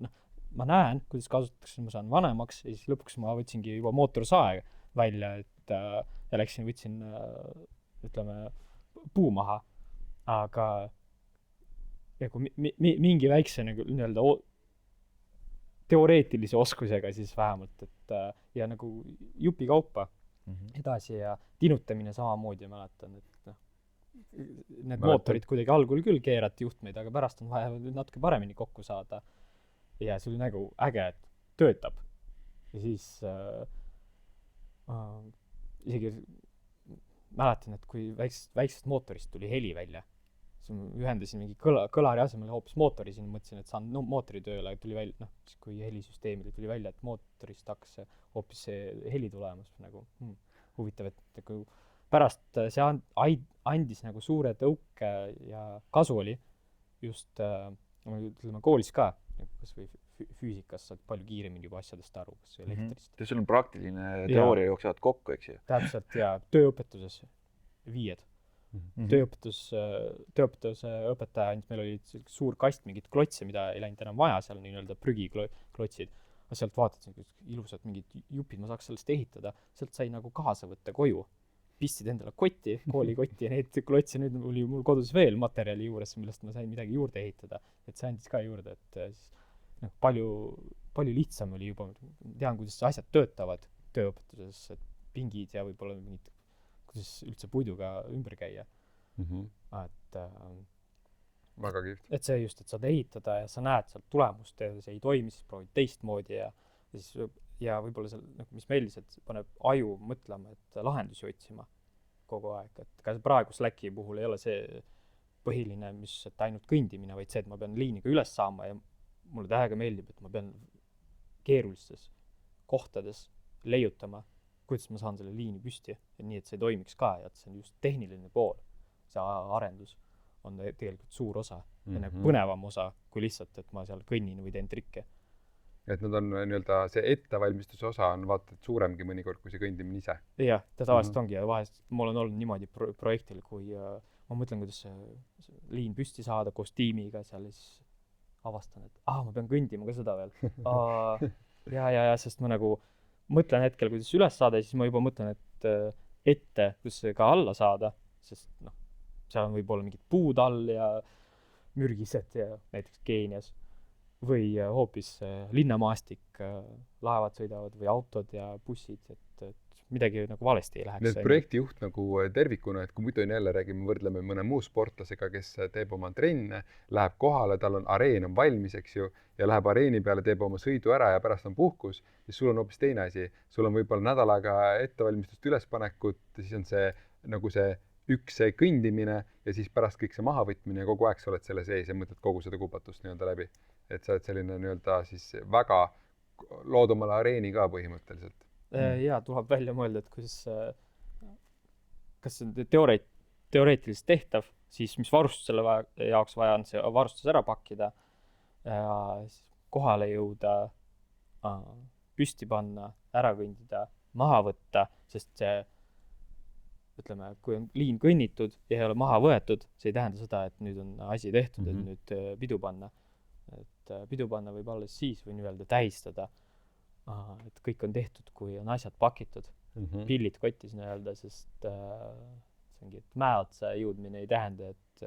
näen, kuidas kasutatakse, ma saan vanemaks ja siis lõpuks ma võtsingi juba mootorsae välja, et ja võtsin, ütleme, puu maha, aga ja kui mingi väikse nii-öelda teoreetilise oskusega siis vähemalt, et ja nagu jupi kaupa edasi ja tinutamine samamoodi mäletan, et need mootorid kuidagi algul küll keerati juhtmeid, aga pärast on vaja natuke paremini kokku saada. Ja see oli nagu äge, et töötab. Ja siis isegi mäletan, et kui väiksest mootorist tuli heli välja, siis ma ühendasin mingi kõlari asemel hoopis mootori, siin mõtlesin, et saan mootori tööle, tuli välja, siis kui helisüsteemile tuli välja, et mootorist hakkas hoopis see heli tulemas, nagu huvitav, et nagu pärast see andis nagu suure tõuke ja kasu oli just ütleme koolis ka, kas või füüsikas saad palju kiiremini juba asjadest aru, kas või elektrist. Sul on praktiline teooria jooksevad kokku, eks ju? Täpselt, ja tööõpetuses 5. Tööõpetuse õpetaja andis, meil oli suur kast mingit klotse, mida ei läinud enam vaja, seal nii-öelda prügiklotsid. Ma sealt vaatasin, ilusad mingid jupid, ma saaks sellest ehitada. Sealt sai nagu kaasa võtta koju. Pistsid endale kotti, koolikotti ja neid klotse nüüd oli mul kodus veel materjali juures, millest ma sain midagi juurde ehitada. Et see andis ka juurde, et siis, palju lihtsam oli juba, tean, kuidas asjad töötavad tööõpetuses, et pingid ja võib-olla mingid, kuidas üldse puiduga ümber käia. Väga kihvt. Et see just, et saad ehitada ja sa näed sealt tulemust ja see ei toimi, siis proovid teistmoodi ja võib-olla seal, mis meeldis, et paneb aju mõtlema, et lahendusi otsima kogu aeg. Et ka praegu Slacki puhul ei ole see põhiline, et ainult kõndimine, vaid see, et ma pean liiniga üles saama ja mulle tähega meeldib, et ma pean keerulistes kohtades leiutama, kuidas ma saan selle liini püsti, et nii, et see toimiks ka ja et see on just tehniline pool. See arendus on tegelikult suur osa ja nagu põnevam osa kui lihtsalt, et ma seal kõnnin või teen trikke. Et nad on nii-öelda see ettevalmistuse osa on vaata suuremgi mõnikord kui see kõndimine ise. Jah, ta tavaliselt ongi ja vahest mul on olnud niimoodi projektil, kui ma mõtlen, kuidas see liin püsti saada koos tiimiga seal ja siis avastan, et ma pean kõndima ka seda veel. Ja, sest ma nagu mõtlen hetkel, kuidas üles saada ja siis ma juba mõtlen, et ette, kus ka alla saada, sest seal on võib-olla mingid puud all ja mürgised ja näiteks Keenias või hoopis linnamaastik, laevad sõidavad või autod ja bussid, et midagi nagu valesti ei läheks. Need projektijuht nagu tervikuna, et kui muidu jälle räägime, võrdleme mõne muu sportlasega, kes teeb oma trenne, läheb kohale, tal on areen on valmis, eks ju, ja läheb areeni peale, teeb oma sõidu ära ja pärast on puhkus, siis sul on hoopis teine asi. Sul on võib-olla nädalaga ettevalmistust ülespanekut, siis on see nagu see üks see kõndimine ja siis pärast kõik see mahavõtmine ja kogu aeg sa oled selle sees ja mõtled kogu seda kupatust nii-öelda läbi. Et sa oled selline nii-öelda siis väga lood omale areeni ka põhimõtteliselt. Ja tuleb välja mõelda, et kas see on teoreetiliselt tehtav, siis mis varustusele jaoks vaja on see varustus ära pakkida, kohale jõuda, püsti panna, ära kõndida, maha võtta, sest see ütleme, kui on liin kõnnitud ja ei ole maha võetud, see ei tähenda seda, et nüüd on asi tehtud, et nüüd pidu panna. Et pidu panna võib alles siis või nii-öelda tähistada, et kõik on tehtud, kui on asjad pakitud, pillid kotis nii-öelda, sest see ongi, et mäe otsa jõudmine ei tähenda, et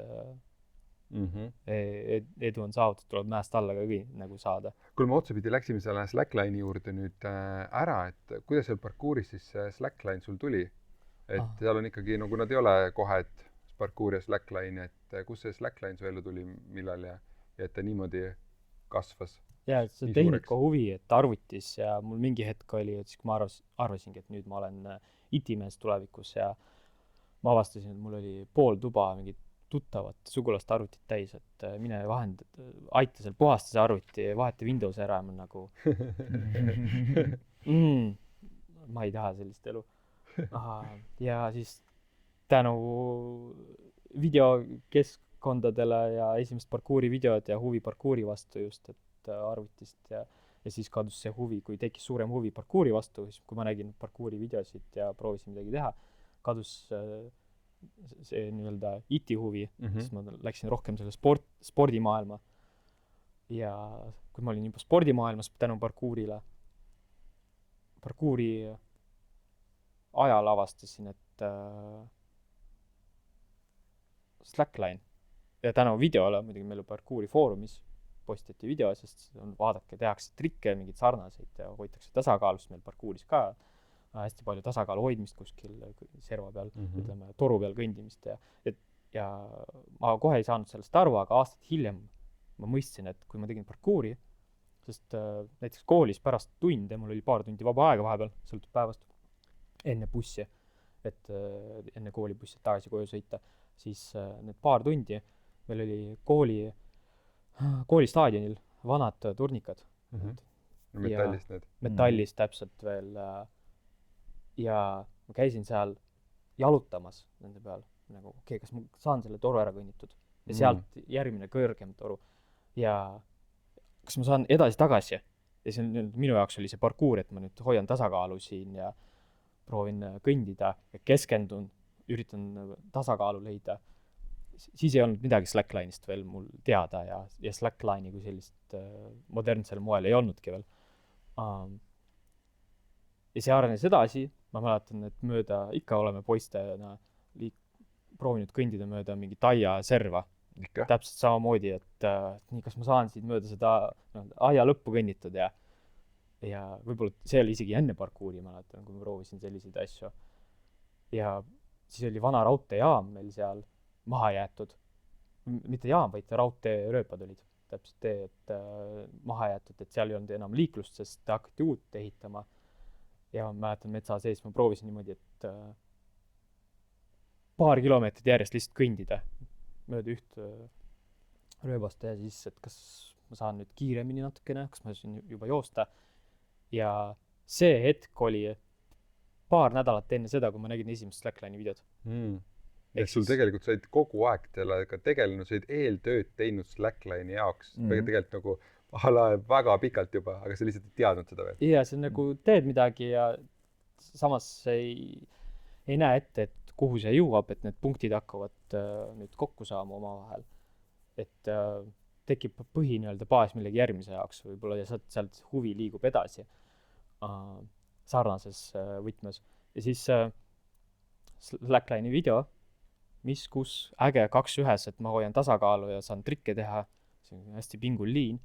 edu on saavutatud, tuleb mäest alla ka nagu saada. Kui me otsapidi läksime selle Slackline'i juurde nüüd ära, et kuidas seal parkouris siis Slackline sul tuli? Et seal on ikkagi, nagu nad ei ole kohe, et parkour ja Slackline, et kus see Slackline su ellu tuli, millal ja et ta niimoodi kasvas? Ja, see tehnika huvi, et arvutis ja mul mingi hetk oli, et siis kui ma arvasingi, et nüüd ma olen IT-mees tulevikus ja ma avastasin, et mul oli pool tuba mingit tuttavat sugulast arvutit täis, et mine aita seal puhasta see arvuti, vaheta Windows ära, ma nagu ma ei taha sellist elu. Ja siis tänu videokeskkondadele ja esimest parkouri videod ja huvi parkouri vastu just, et arvutist ja siis kadus see huvi, kui tekkis suurem huvi parkouri vastu, siis kui ma nägin parkouri videosid ja proovisin midagi teha, kadus see nii-öelda IT huvi, siis ma läksin rohkem selle spordimaailma ja kui ma olin juba spordimaailmas tänu parkourile, parkouri ajal avastasin, et Slackline ja tänu videole, muidugi meil parkouri foorumis postiti video, sest vaadake, tehakse trikke, mingid sarnaseid ja hoitakse tasakaalust meil parkouris ka hästi palju tasakaalu hoidmist kuskil serva peal, ütleme, toru peal kõndimist ja ma kohe ei saanud sellest aru, aga aastad hiljem ma mõistsin, et kui ma tegin parkouri, sest näiteks koolis pärast tunde, mul oli paar tundi vaba aega vahepeal, sõltub päevast, enne bussi, et enne koolibussi tagasi koju sõita, siis need paar tundi meil oli koolistaadionil vanad turnikad. Metallist need. Metallist täpselt veel. Ja ma käisin seal jalutamas nende peal. Nagu, kas ma saan selle toru ära kõnnitud. Ja sealt järgmine kõrgem toru. ja kas ma saan edasi-tagasi. Ja see on, minu jaoks oli see parkuur, et ma nüüd hoian tasakaalu siin ja proovin kõndida ja keskendun, üritan tasakaalu leida. Siis ei olnud midagi slackline'ist veel mul teada ja slackline'i kui sellist modernsel moel ei olnudki veel. Ja see arenes edasi, ma mäletan, et mööda, ikka oleme poistena proovinud kõndida mööda mingi taia serva. Ikka. Täpselt samamoodi, et nii, kas ma saan siit mööda seda aia lõppu kõnnitud ja võib-olla see oli isegi enne parkuuri, mäletan, kui ma proovisin selliseid asju. Ja siis oli vana raudteejaam meil seal maha jäetud. Mitte jaam, vaid raudteerööpad olid. Täpselt tee, et maha jäetud, et seal ei olnud enam liiklust, sest hakati uut ehitama. Ja ma mäletan metsa sees, ma proovisin niimoodi, et paar kilomeetrit järjest lihtsalt kõndida mööda üht rööbast ja siis, et kas ma saan nüüd kiiremini natukene, kas ma siin juba joosta. Ja see hetk oli paar nädalat enne seda, kui ma nägin esimest Slackline'i videot. Ja sul tegelikult said kogu aeg sellega tegelenud, said eeltööd teinud Slackline'i jaoks. Tegelikult nagu väga pikalt juba, aga sa lihtsalt ei teadnud seda veel. Ja see on nagu teed midagi ja samas ei näe ette, et kuhu see jõuab, et need punktid hakkavad nüüd kokku saama oma vahel. Et tekib põhi baas millegi järgmise jaoks võib-olla ja sealt huvi liigub edasi sarnases võtmes. Ja siis Slackline'i video, kus äge 2-1, et ma hoian tasakaalu ja saan trikke teha. See on hästi pingul liin.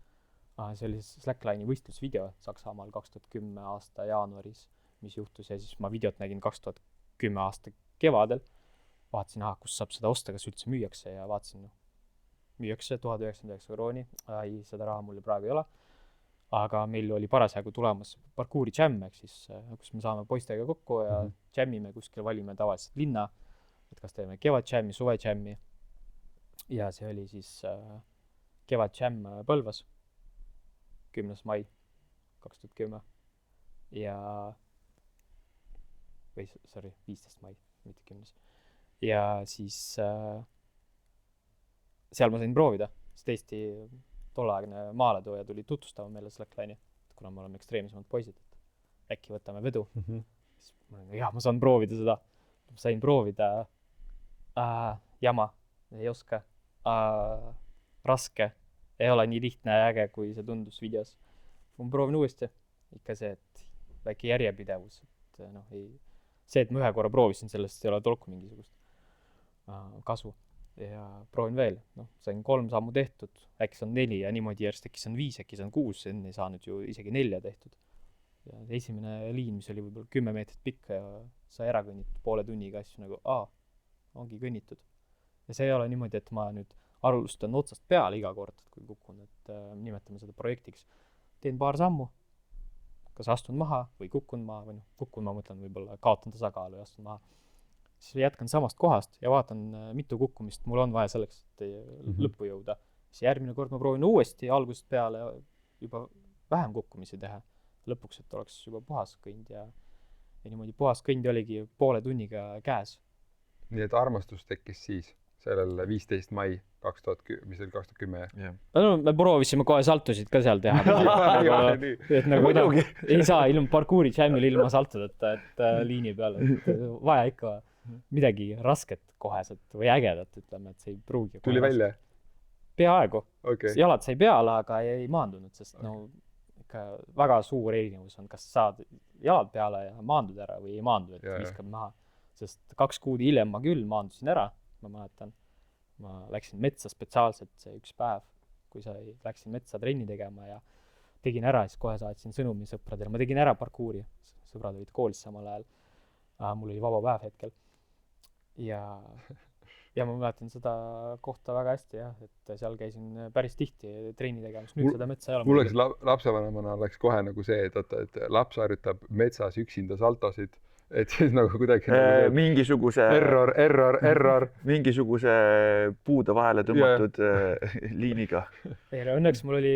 See oli Slackline'i võistlusvideo Saksamaal 2010 aasta jaanuaris, mis juhtus ja siis ma videot nägin 2010 aasta kevadel. Vaatasin, kus saab seda osta, kas üldse müüakse ja vaatasin, müüakse 1099 krooni. Seda raha mul praegu ei ole. Aga meil oli parasjagu tulemas parkuuri džämm, ehk siis, kus me saame poistega kokku ja džämmime kuskil, valime tavaliselt linna, et kas teeme kevad džämmi, suve džämmi. Ja see oli siis kevad džämm Põlvas, 10. mai 2010. Ja 15. mai, mitte 10. Ja siis seal ma sain proovida, sest Eesti tolleaegne maaletooja tuli tutvustama meile Slackline'i, kuna me oleme ekstreemsemad poisid, et äkki võtame vedu. Siis ma saan proovida seda. Ma sain proovida jama, ei oska, raske, ei ole nii lihtne ja äge, kui see tundus videos. Ma proovin uuesti, ikka see, et väike järjepidevus, et see, et ma ühe korra proovisin, sellest ei ole tolku mingisugust kasu. Ja proovin veel, sain 3 sammu tehtud, äkki see on 4 ja niimoodi järjest äkki see on 5, äkki see on 6, enne ei saanud ju isegi 4 tehtud. Ja esimene liin, mis oli võib-olla 10 meetrit pikk ja sa ära kõnnitud poole tunniga asju nagu, ongi kõnnitud. Ja see ei ole niimoodi, et ma nüüd alustan otsast peale iga kord, kui kukun, et nimetame seda projektiks. Teen paar sammu, kas astun maha või kukun maha, või kukun ma mõtlen võib-olla kaotan tasakaalu ja astun maha. Siis jätkan samast kohast ja vaatan, mitu kukkumist mul on vaja selleks, et lõppu jõuda. Siis järgmine kord ma proovin uuesti algusest peale juba vähem kukkumisi teha. Lõpuks, et oleks juba puhas kõnd ja niimoodi puhas kõnd oligi poole tunniga käes. Nii et armastus tekkis siis sellel 15. mai 2010. Me proovisime kohe saltusid ka seal teha. Et nagu ei saa ilma parkuuri džämmil ilma saltudeta, et liini peal. Vaja ikka midagi rasket koheselt või ägedat, ütleme, et see ei pruugi. Tuli välja? Peaaegu. Jalad sai peale, aga ei maandunud, sest ikka väga suur erinevus on, kas saad jalad peale ja maandud ära või ei maandu, et viskab maha. Sest 2 kuud hiljem ma küll maandusin ära, ma mäletan. Ma läksin metsa spetsiaalselt see üks päev, kui läksin metsa trenni tegema ja tegin ära, siis kohe saatsin sõnumi sõpradele. Ma tegin ära parkuuri, sõbrad olid koolis samal ajal. Mul oli vaba päev hetkel. Ja ma mäletan seda kohta väga hästi, et seal käisin päris tihti trenni tegemas. Nüüd seda metsa ei ole. Mul oleks lapsevanemana läks kohe nagu see, et laps harjutab metsas üksinda saltosid. Et siis nagu kuidagi mingisuguse error mingisuguse puude vahele tõmmatud liiniga. Õnneks mul oli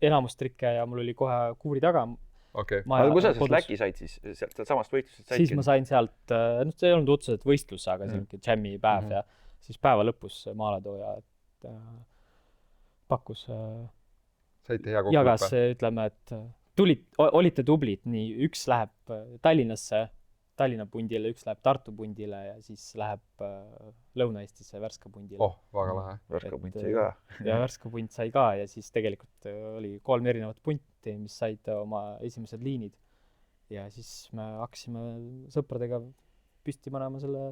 enamus trikke ja mul oli kohe kuuri taga. Aga kui sa Slacki said siis, sealt samast võistlusest said? Siis ma sain sealt, see ei olnud otseselt võistlus, aga selline džämmi päev ja siis päeva lõpus maaletooja pakkus saite hea jagas, kokkuleppe? ütleme, et olite tublid, nii üks läheb Tallinnasse, Tallinna pundile, üks läheb Tartu pundile ja siis läheb Lõuna-Eestisse Värska pundile. Oh, väga lahe. Värska punt sai ka. Ja Värska punt sai ka ja siis tegelikult oli 3 erinevat punti, mis said oma esimesed liinid. Ja siis me hakkasime sõpradega püsti panema selle,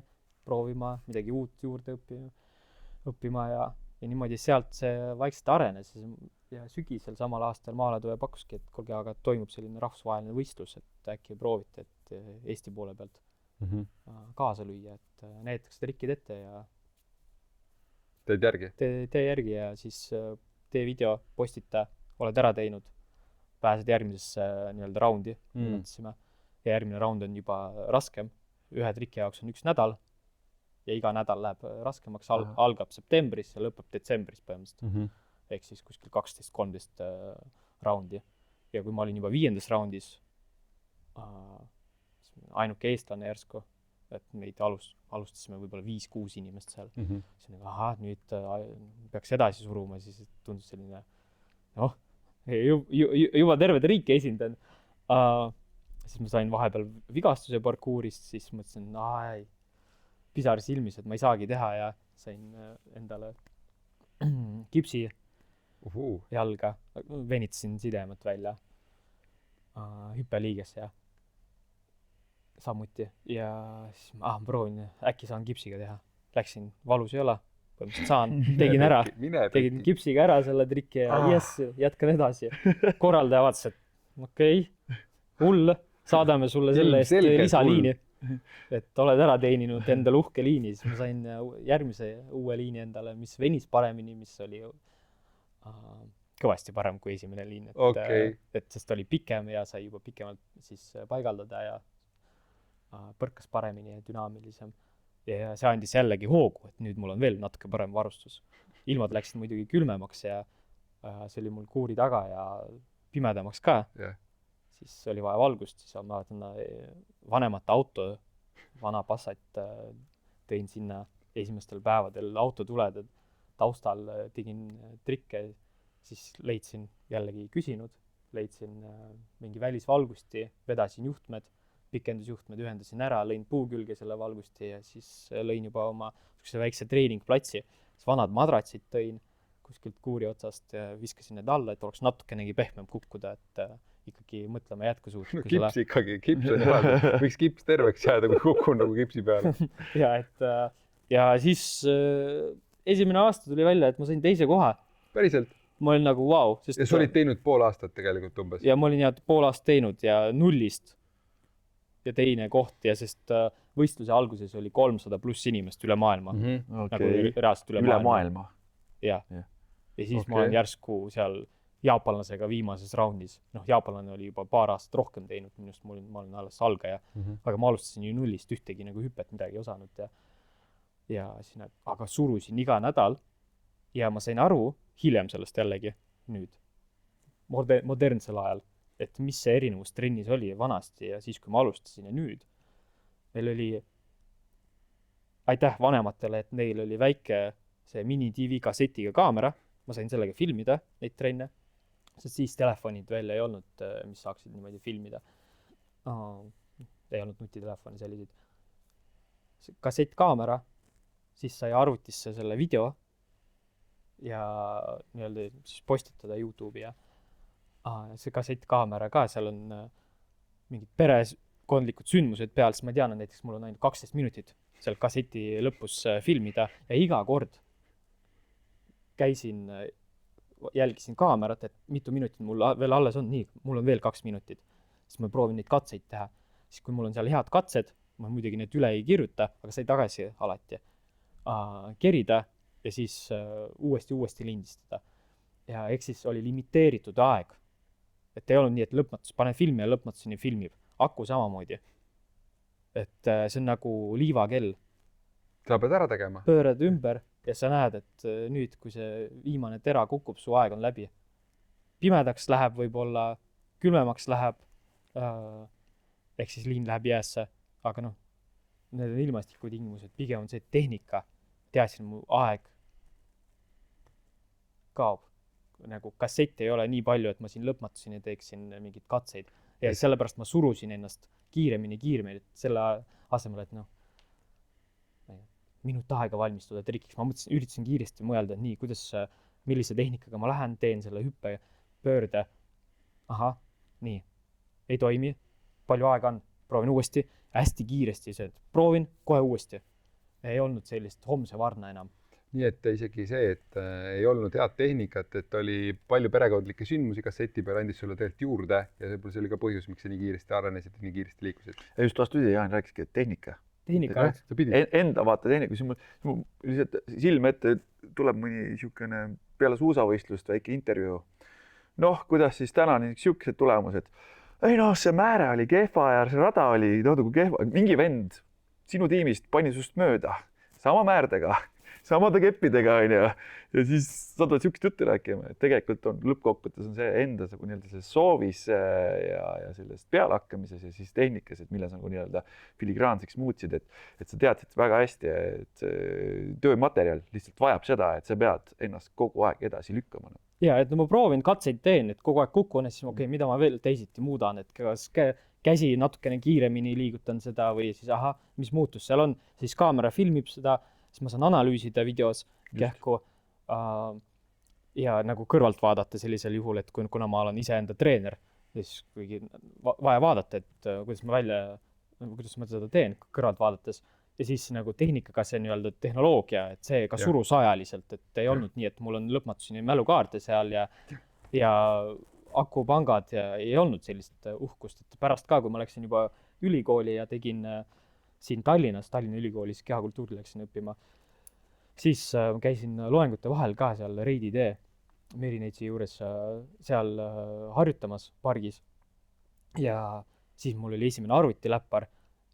proovima midagi uut juurde õppima ja niimoodi sealt see vaikselt arenes ja sügisel samal aastal Maaletooja pakkuski, et kuulge, aga toimub selline rahvusvaheline võistlus, et äkki proovite, et Eesti poole pealt kaasa lüüa, et näiteks trikid ette ja Teed järgi? tee järgi ja siis tee video, postita, oled ära teinud, pääsed järgmisesse nii-öelda raundi, mõtlesime. Ja järgmine raund on juba raskem. Ühe triki jaoks on 1 nädal ja iga nädal läheb raskemaks, algab septembris ja lõpeb detsembris põhimõtteliselt. Ehk siis kuskil 12-13 raundi. Ja kui ma olin juba 5. raundis, ainuke eestlane järsku, et meid alustasime võib-olla 5-6 inimest seal. Siis on aha, nüüd peaks edasi suruma, siis tundus selline, noh, juba terved riiki esindan. Siis ma sain vahepeal vigastuse parkuurist, siis mõtlesin, pisar silmis, et ma ei saagi teha ja sain endale kipsi jalga, venitasin sidemet välja hüppeliiges ja samuti ja siis ma proovin, äkki saan kipsiga teha. Läksin, valus ei ole, põhimõtteliselt saan, tegin ära, tegin kipsiga ära selle trikki ja jätkan edasi. Korraldaja vaatas, et okei, hull, saadame sulle selle eest lisaliini, et oled ära teeninud endale uhke liini, siis ma sain järgmise uue liini endale, mis venis paremini, mis oli kõvasti parem kui esimene liin, et sest oli pikem ja sai juba pikemalt siis paigaldada ja põrkas paremini ja dünaamilisem. Ja see andis jällegi hoogu, et nüüd mul on veel natuke parem varustus. Ilmad läksid muidugi külmemaks ja see oli mul kuuri taga ja pimedamaks ka. Siis oli vaja valgust, siis ma vaatan vanemate auto, vana Passat tõin sinna esimestel päevadel autotuled taustal, tegin trikke, siis leidsin jällegi küsinud, leidsin mingi välisvalgusti, vedasin juhtmed, pikendusjuhtmed, ühendasin ära, lõin puu külge selle valgusti ja siis lõin juba oma väikse treeningplatsi. Siis vanad madratsid tõin kuskilt kuuri otsast ja viskasin need alla, et oleks natukenegi pehmem kukkuda, et ikkagi mõtlema jätkusuutlikkusele. Kips ikkagi, kips on jääda. Võiks kips terveks jääda, kui kukun nagu kipsi peale. Ja siis esimene aasta tuli välja, et ma sain 2. koha. Päriselt? Ma olin nagu vau. Ja sa olid teinud pool aastat tegelikult umbes? Ja ma olin pool aastat teinud ja 0-st ja 2. koht ja sest võistluse alguses oli 300+ inimest üle maailma. Nagu reaalselt üle maailma. Ja siis ma olen järsku seal jaapanlasega viimases raundis. Jaapanlane oli juba paar aastat rohkem teinud, minust ma olin alles algaja. Aga ma alustasin ju 0-st, ühtegi nagu hüpet midagi ei osanud. Ja sinna, aga surusin iga nädal ja ma sain aru hiljem sellest jällegi nüüd modernsel ajal, et mis see erinevus trennis oli vanasti ja siis, kui ma alustasin ja nüüd. Meil oli, aitäh vanematele, et neil oli väike see mini-TV kassetiga kaamera. Ma sain sellega filmida neid trenne, sest siis telefonid veel ei olnud, mis saaksid niimoodi filmida. Ei olnud nutitelefoni selliseid. Kassettkaamera, siis sai arvutisse selle video ja nii-öelda siis postitada YouTube'i ja see kassettkaamera ka, seal on mingid perekondlikud sündmused peal, siis ma tean, et näiteks mul on ainult 12 minutit seal kasseti lõpus filmida ja iga kord käisin, jälgisin kaamerat, et mitu minutit mul veel alles on, nii, mul on veel 2 minutit. Siis ma proovin neid katseid teha. Siis kui mul on seal head katsed, ma muidugi need üle ei kirjuta, aga sai tagasi alati kerida ja siis uuesti lindistada. Ja eks siis oli limiteeritud aeg. Et ei olnud nii, et lõpmatus, pane filmi ja lõpmatuseni filmib. Aku samamoodi. Et see on nagu liivakell. Sa pead ära tegema. Pöörad ümber ja sa näed, et nüüd, kui see viimane tera kukub, su aeg on läbi. Pimedaks läheb võib-olla, külmemaks läheb, ehk siis liin läheb jäässe, aga need on ilmastikutingimused, pigem on see tehnika, teadsin, mu aeg kaob nagu kassette ei ole nii palju, et ma siin lõpmatuseni teeksin mingeid katseid. Ja sellepärast ma surusin ennast kiiremini, et selle asemel, et minut aega valmistuda trikiks. Ma mõtlesin, üritasin kiiresti mõelda, et nii, millise tehnikaga ma lähen, teen selle hüppe, pöörde. Ahah, nii, ei toimi, palju aega on, proovin uuesti, hästi kiiresti, proovin kohe uuesti. Ei olnud sellist homse varna enam. Nii et isegi see, et ei olnud head tehnikat, et oli palju perekondlikke sündmusi kasseti peal, andis sulle tegelikult juurde ja see oli ka põhjus, miks sa nii kiiresti arenesid ja nii kiiresti liikusid. Ja just vastupidi, Jaan rääkiski, et tehnika. Enda vaata tehnika, siis mul lihtsalt silme ette tuleb mõni niisugune peale suusavõistlust väike intervjuu. Noh, kuidas siis täna niisugused tulemused? Ei noh, see määre oli kehva ja see rada oli nagu kehva. Mingi vend sinu tiimist pani sust mööda sama määrdega, samade keppidega ja siis sa tuled niisugust juttu rääkima. Tegelikult on lõppkokkuvõttes on see enda see soovis ja sellest pealahakkamises ja siis tehnikas, et mille sa nii-öelda filigraanseks muutsid, et sa teadsid väga hästi, et töömaterjal lihtsalt vajab seda, et sa pead ennast kogu aeg edasi lükkama. Ja, et ma proovin katseid teen, et kogu aeg kukun, et siis mida ma veel teisiti muudan, et kas käsi natukene kiiremini liigutan seda või siis mis muutus seal on, siis kaamera filmib seda, siis ma saan analüüsida videos kähku ja nagu kõrvalt vaadata sellisel juhul, et kuna ma olen iseenda treener, siis kuigi vaja vaadata, et kuidas ma seda teen kõrvalt vaadates. Ja siis nagu tehnikaga see nii-öelda tehnoloogia, et see ka surus ajaliselt, et ei olnud nii, et mul on lõpmatuseni mälukaarte seal ja akupangad ja ei olnud sellist uhkust, et pärast ka, kui ma läksin juba ülikooli ja tegin siin Tallinna ülikoolis kehakultuuri läksin õppima, siis käisin loengute vahel ka seal Reidi tee Merineitsi juures seal harjutamas pargis ja siis mul oli esimene arvutiläppar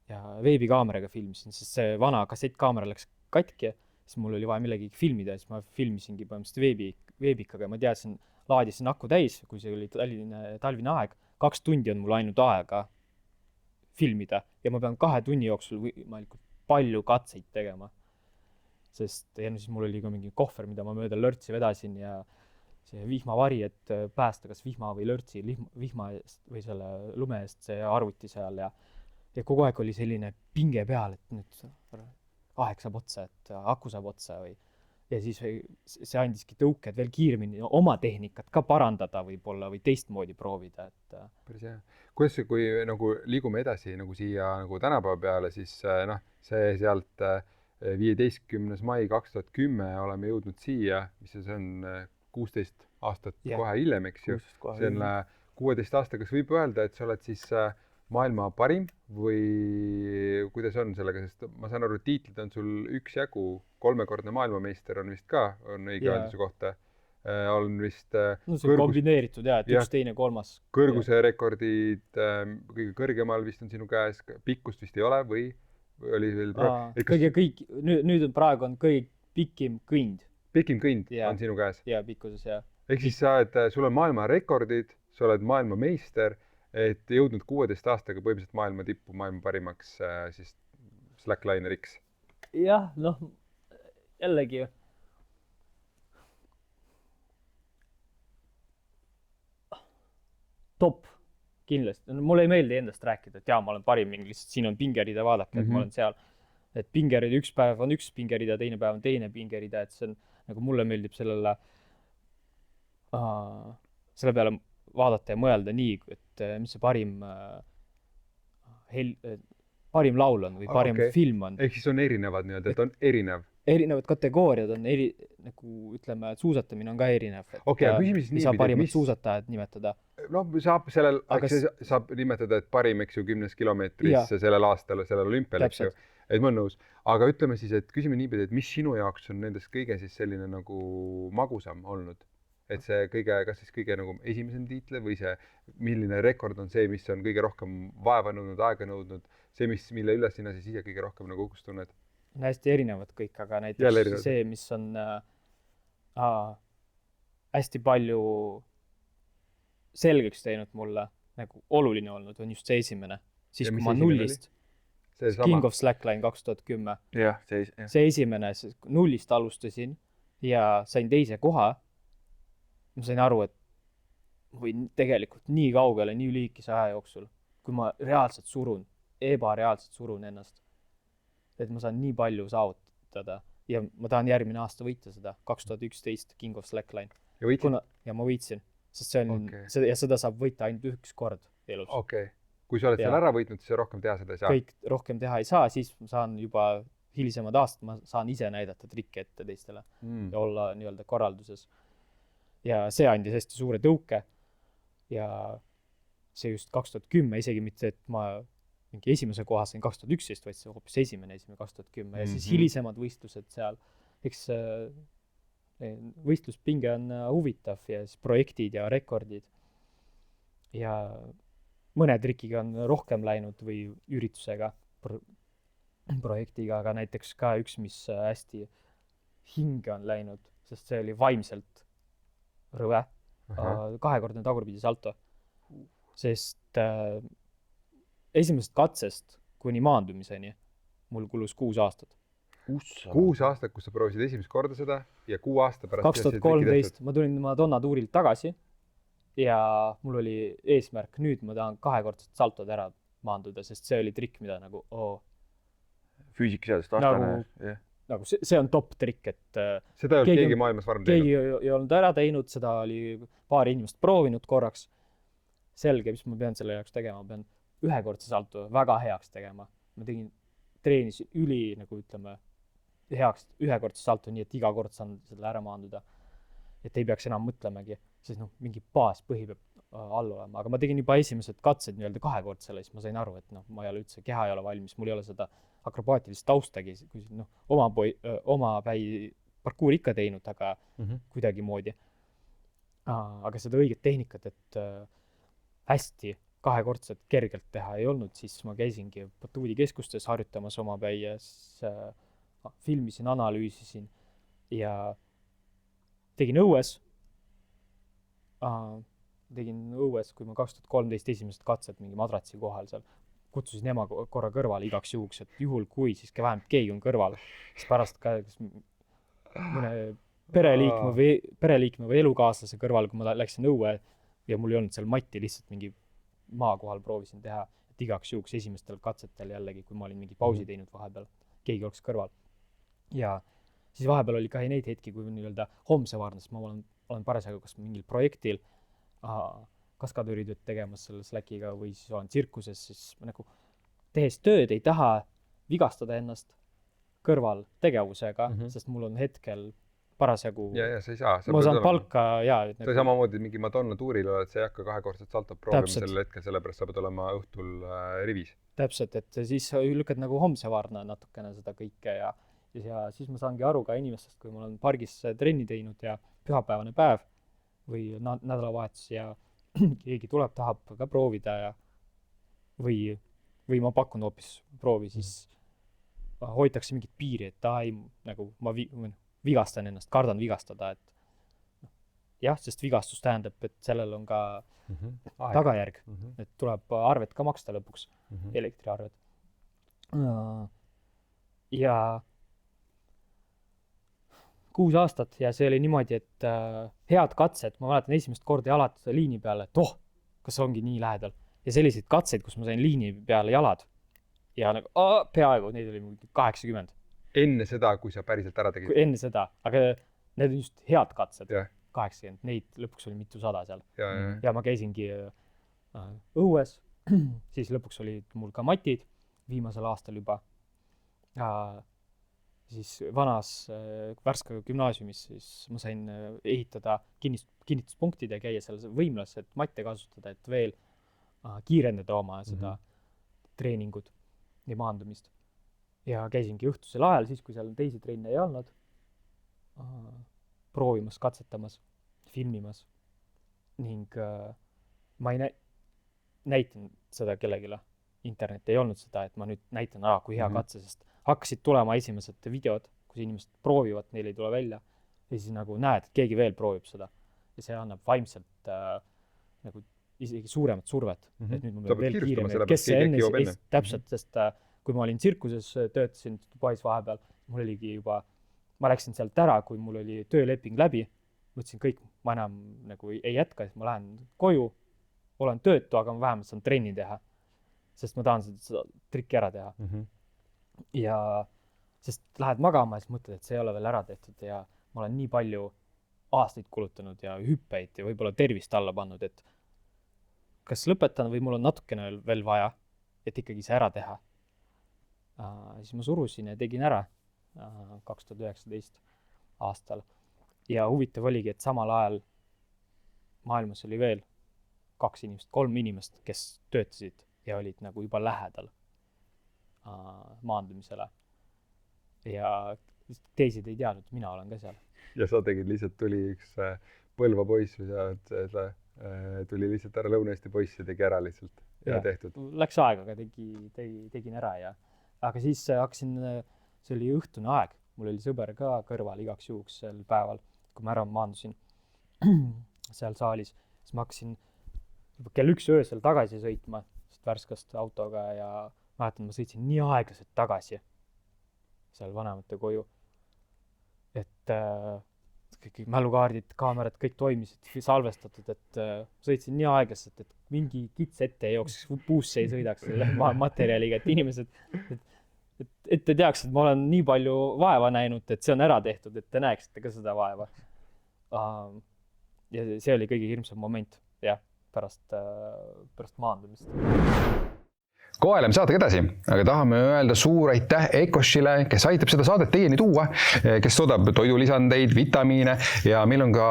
ja veebikaameraga filmisin, sest see vana kassettkaamera läks katki, siis mul oli vaja millegagi filmida ja siis ma filmisingi põhimõtteliselt veebikaga ja ma teadsin, laadisin aku täis, kui see oli talvine aeg, 2 tundi on mul ainult aega filmida ja ma pean 2 tunni jooksul võimalikult palju katseid tegema. Sest ja siis mul oli ka mingi kohver, mida ma mööda lörtsi vedasin ja see vihmavari, et päästa kas vihma või lörtsi, vihma eest või selle lume eest see arvuti seal ja kogu aeg oli selline pinge peal, et nüüd aeg saab otsa, et aku saab otsa ja siis see andiski tõuke, et veel kiiremini oma tehnikat ka parandada võib-olla või teistmoodi proovida. Päris hea. Kuidas see, kui nagu liigume edasi nagu siia nagu tänapäeva peale, siis see sealt 15. mai 2010 oleme jõudnud siia, mis see on 16 aastat kohe hiljem, eks ju. See on 16 aasta, kas võib öelda, et sa oled siis maailma parim või kuidas on sellega, sest ma saan aru, tiitlid on sul üksjagu, 3-kordne maailmameister on vist ka, on õige öelda su kohta. On vist see on kombineeritud et üks, teine, kolmas. Kõrguse rekordid kõige kõrgemal vist on sinu käes, pikkust vist ei ole või oli veel nüüd praegu on kõige pikim kõnd. Pikim kõnd on sinu käes? Ja pikkuses, ja. Ehk siis sul on maailma rekordid, sa oled maailma meister, et jõudnud 16 aastaga põhimõtteliselt maailma tippu, maailma parimaks siis slacklineriks. Jah, jällegi top kindlasti. Mulle ei meeldi endast rääkida, et ma olen parim, lihtsalt siin on pingerida, vaadake, et ma olen seal. Et pingerida, üks päev on üks pingerida, teine päev on teine pingerida, et see on, nagu mulle meeldib selle peale vaadata ja mõelda nii, et mis see parim laul on või parim film on. Ehk siis on erinevad nii-öelda, et on erinev. Erinevad kategooriad on nagu ütleme, et suusatamine on ka erinev. Ei saa parimat suusatajad nimetada. Saab nimetada, et parim, eks ju, 10 kilomeetris sellel aastal, sellel olümpial, eks ju. Et ma olen nõus. Aga ütleme siis, et küsime niipidi, et mis sinu jaoks on nendest kõige siis selline nagu magusam olnud? Et see kas siis kõige nagu esimesem tiitle või see, milline rekord on see, mis on kõige rohkem vaeva nõudnud, aega nõudnud, see, mille üles sina siis ise kõige rohkem nagu uhkust tunned? Hästi erinevad kõik, aga näiteks see, mis on hästi palju selgeks teinud mulle, nagu oluline olnud, on just see esimene. Siis kui ma nullist, King of Slackline 2010, see esimene, nullist alustasin ja sain teise koha ma sain aru, et ma võin tegelikult nii kaugele, nii lühikese aja jooksul, kui ma reaalselt surun, ebareaalselt surun ennast, et ma saan nii palju saavutada ja ma tahan järgmine aasta võita seda, 2011 King of Slackline. Ja võitsin? Ja ma võitsin, sest see on, Okay. ja seda saab võita ainult üks kord elus. Okei. Kui sa oled seal Ja. ära võitnud, siis rohkem teha seda ei saa. Kõik rohkem teha ei saa, siis ma saan juba hilisemad aastad, ma saan ise näidata trikke ette teistele ja olla nii-öelda korralduses. Ja see andis hästi suure tõuke ja see just 2010, isegi mitte, et ma mingi esimese koha sain 2011, vaid see hoopis esimene 2010 ja siis hilisemad võistlused seal. Eks võistluspinge on huvitav ja siis projektid ja rekordid. Ja mõne trikiga on rohkem läinud või üritusega, projektiga, aga näiteks ka üks, mis hästi hinge on läinud, sest see oli vaimselt rõve, kahekordne tagurpidi salto. Sest esimesest katsest kuni maandumiseni mul kulus 6 aastat. 6 aastat, kus sa proovisid esimest korda seda ja 6 aasta pärast 2013 ma tulin Madonna tuurilt tagasi ja mul oli eesmärk, nüüd ma tahan 2-kordset saltod ära maanduda, sest see oli trikk, mida nagu füüsikaseadust vastane. Nagu see on top trikk, et seda ei olnud keegi maailmas varem teinud. Keegi ei olnud ära teinud, seda oli paar inimest proovinud korraks. Selge, mis ma pean selle jaoks tegema, ma pean 1-kordse salto väga heaks tegema. Ma treenisin nagu ütleme, heaks 1-kordse salto, nii et iga kord saan selle ära maanduda. Et ei peaks enam mõtlemagi, sest mingi baaspõhi peab all olema. Aga ma tegin juba esimesed katsed nii-öelda 2-kordsele, siis ma sain aru, et ma ei ole üldse, keha ei ole valmis, mul ei ole seda akrobaatilist taustagi, kui oma päi parkuur ikka teinud, aga kuidagi moodi. Aga seda õiget tehnikat, et hästi 2-kordset kergelt teha ei olnud, siis ma käisingi batuudikeskustes harjutamas oma päies, filmisin, analüüsisin ja tegin õues, kui ma 2013 esimesed katsed mingi madratsi kohal seal, kutsusin ema korra kõrvale igaks juhuks, et juhul kui, siis vähemalt keegi on kõrval, siis pärast ka mõne pereliikme või elukaaslase kõrval, kui ma läksin õue ja mul ei olnud seal matti, lihtsalt mingi maa kohal proovisin teha, et igaks juhuks esimestel katsetel jällegi, kui ma olin mingi pausi teinud vahepeal, keegi oleks kõrval. Ja siis vahepeal oli ka neid hetki, kui nii-öelda homsevarnes, ma olen parasjagu kas mingil projektil kaskadööritööd tegemas selle Slackiga või siis olen tsirkuses, siis nagu tehes tööd ei taha vigastada ennast kõrval tegevusega, sest mul on hetkel parasjagu ja sa ei saa. Ma saan palka ja sa ei samamoodi mingi Madonna tuuril oled, sa ei hakka 2-kordset saltot proovima sel hetkel, sellepärast sa pead olema õhtul rivis. Täpselt, et siis lükkad nagu homsevarna natukene seda kõike ja siis ma saangi aru ka inimestest, kui ma olen pargis trenni teinud ja pühapäevane päev või nädalavahetus ja keegi tuleb, tahab ka proovida ja või ma pakun hoopis proovi, siis hoitakse mingit piiri, et nagu ma vigastan ennast, kardan vigastada, et jah, sest vigastus tähendab, et sellel on ka tagajärg, et tuleb arved ka maksta lõpuks, elektriarved. Ja 6 aastat ja see oli niimoodi, et head katsed, ma mäletan esimest korda jalad liini peale, et kas ongi nii lähedal. Ja selliseid katseid, kus ma sain liini peale jalad ja nagu peaaegu, neid oli 80. Enne seda, kui sa päriselt ära tegid? Enne seda, aga need on just head katsed, 80, neid lõpuks oli mitusada seal. Ja ma käisingi õues, siis lõpuks olid mul ka matid viimasel aastal juba. Siis vanas Värska gümnaasiumis siis ma sain ehitada kinnituspunktid ja käia seal võimlas, et matte kasutada, et veel kiirendada oma seda treeningut ja maandumist. Ja käisingi õhtusel ajal, siis kui seal teisi trenne ei olnud, proovimas, katsetamas, filmimas ning ma ei näitanud seda kellegile. Internet ei olnud seda, et ma nüüd näitan, kui hea katse, sest hakkasid tulema esimesed videod, kus inimesed proovivad, neil ei tule välja ja siis nagu näed, et keegi veel proovib seda ja see annab vaimselt nagu isegi suuremat survet, et nüüd ma pean veel kiiremini, kes see enne täpselt, sest kui ma olin tsirkuses, töötasin Dubais vahepeal, mul oligi juba, ma läksin sealt ära, kui mul oli tööleping läbi mõtlesin kõik, ma enam nagu ei jätka, siis ma lähen koju, olen töötu, aga ma vähemalt saan trenni teha, sest ma tahan seda trikki ära teha. Ja sest lähed magama ja siis mõtled, et see ei ole veel ära tehtud ja ma olen nii palju aastaid kulutanud ja hüppeid ja võib-olla tervist alla pannud, et kas lõpetan või mul on natukene veel vaja, et ikkagi see ära teha. Siis ma surusin ja tegin ära 2019 aastal. Ja huvitav oligi, et samal ajal maailmas oli veel 2 inimest, 3 inimest, kes töötasid ja olid nagu juba lähedal maandumisele. Ja teised ei teadnud, mina olen ka seal. Ja sa tegid lihtsalt, tuli üks Põlva poiss või tuli lihtsalt ära Lõuna-Eesti poiss ja tegi ära lihtsalt ja tehtud. Läks aega, aga tegin ära ja aga siis hakkasin, see oli õhtune aeg, mul oli sõber ka kõrval igaks juhuks sel päeval, kui ma ära maandusin seal saalis, siis ma hakkasin juba kell 1 öösel tagasi sõitma värskast autoga ja mäletan, ma sõitsin nii aeglaselt tagasi seal vanemate koju, et kõik mälukaardid, kaamerad, kõik toimisid salvestatud, et sõitsin nii aeglaselt, et mingi kits ette ei jookseks, puusse ei sõidaks selle materjaliga, et inimesed, et te teaks, et ma olen nii palju vaeva näinud, et see on ära tehtud, et te näeksite ka seda vaeva. Ja see oli kõige hirmsam moment, jah, pärast maandumist. Kohe läheme saatega edasi, aga tahame öelda suur aitäh Ecoshile, kes aitab seda saadet teieni tuua, kes toodab toidulisandeid, vitamiine ja meil on ka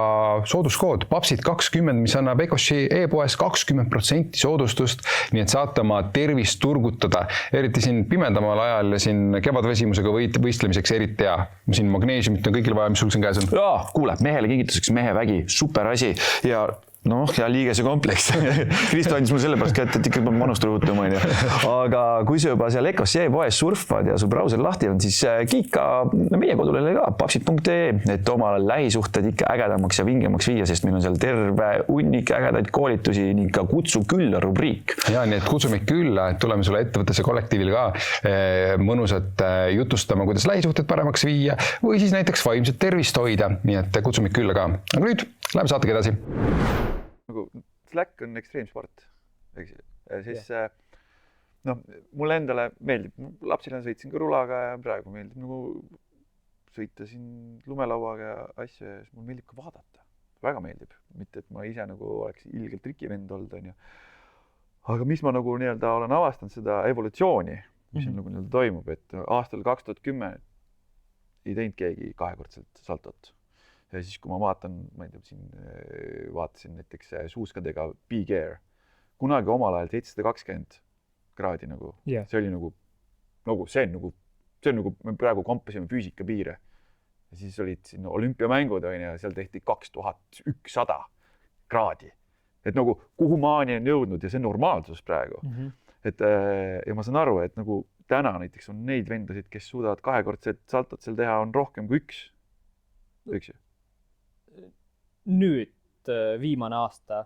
sooduskood PAPSIT20, mis annab Ecoshi e-poes 20% soodustust, nii et saate oma tervist turgutada. Eriti siin pimendamal ajal ja siin kevadvesimusega võistlemiseks eriti hea. Siin magneesiumit on kõigil vaja, mis sul siin käes on? Jaa, kuule, mehele kingituseks mehevägi, super asi ja ja liigese kompleks. Kristo andis mul sellepärast kätte, et ikka peab manust rõhutama. Aga kui sa juba seal Ecoshi e-poes surfad ja su brauser lahti on, siis kiika meie kodulehele ka papsit.ee, et oma lähisuhted ikka ägedamaks ja vingemaks viia, sest meil on seal terve hunnik ägedaid koolitusi ning ka kutsu külla rubriik. Ja nii, et kutsume külla, et tuleme sulle ettevõttesse kollektiivil ka mõnusat jutustama, kuidas lähisuhted paremaks viia või siis näiteks vaimset tervist hoida. Nii et kutsume külla ka. Aga nüüd läheme saatega edasi. Slack on ekstreemsport, eks ja siis mulle endale meeldib, lapsina sõitsin ka rulaga ja praegu meeldib nagu sõita siin lumelauaga ja asju ja siis mul meeldib ka vaadata, väga meeldib, mitte et ma ise nagu oleks ilgelt trikivend olnud, on ju. Aga mis ma nagu nii-öelda olen avastanud seda evolutsiooni, mis nagu nii-öelda toimub, et aastal 2010 ei teinud keegi 2-kordselt saltot. Ja siis, kui ma vaatan, ma ei tea, siin vaatasin näiteks suuskadega Big Air, kunagi omal ajal 720 kraadi nagu, see oli nagu, see on nagu, me praegu kompasime füüsika piire. Ja siis olid siin olümpiamängud, ja seal tehti 2100 kraadi. Et nagu, kuhu maani on jõudnud ja see normaalsus praegu. Et, ja ma saan aru, et nagu täna näiteks on neid vendasid, kes suudavad 2-kordset saltot seal teha, on rohkem kui 1. Eks ju? Nüüd viimane aasta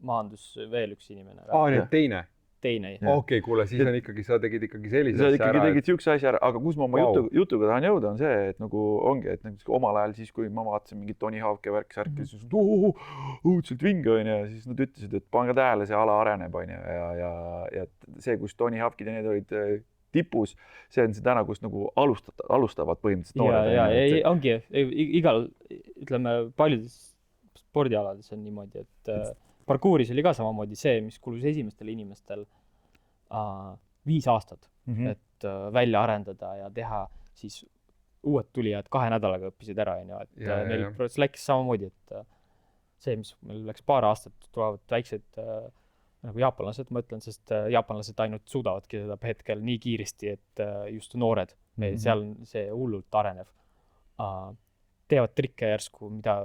maandus veel üks inimene. Nüüd teine? Teine. Okei, kuule, siis on ikkagi, sa tegid ikkagi sellise asja ära. Sa ikkagi tegid siukse asja ära, aga kus ma oma jutuga tahan jõuda on see, et nagu ongi, et omal ajal siis, kui ma vaatasin mingit Toni Haavke värk särki, siis õudselt vinge on ja siis nad ütlesid, et pange tähele, see ala areneb on ja see, kus Toni Haavkid ja need olid tipus, see on see täna, kus nagu alustavad põhimõtteliselt noored. Ja ongi, igal, ütleme, paljudes spordialades on niimoodi, et parkuuris oli ka samamoodi see, mis kulus esimestel inimestel 5 aastat, et välja arendada ja teha siis uued tulijad 2 nädalaga õppisid ära. Et meil läks samamoodi, et see, mis meil läks paar aastat, tulevad väiksed nagu jaapanlased, ma ütlen, sest jaapanlased ainult suudavadki seda hetkel nii kiiresti, et just noored, seal see hullult arenev, teevad trikke järsku, mida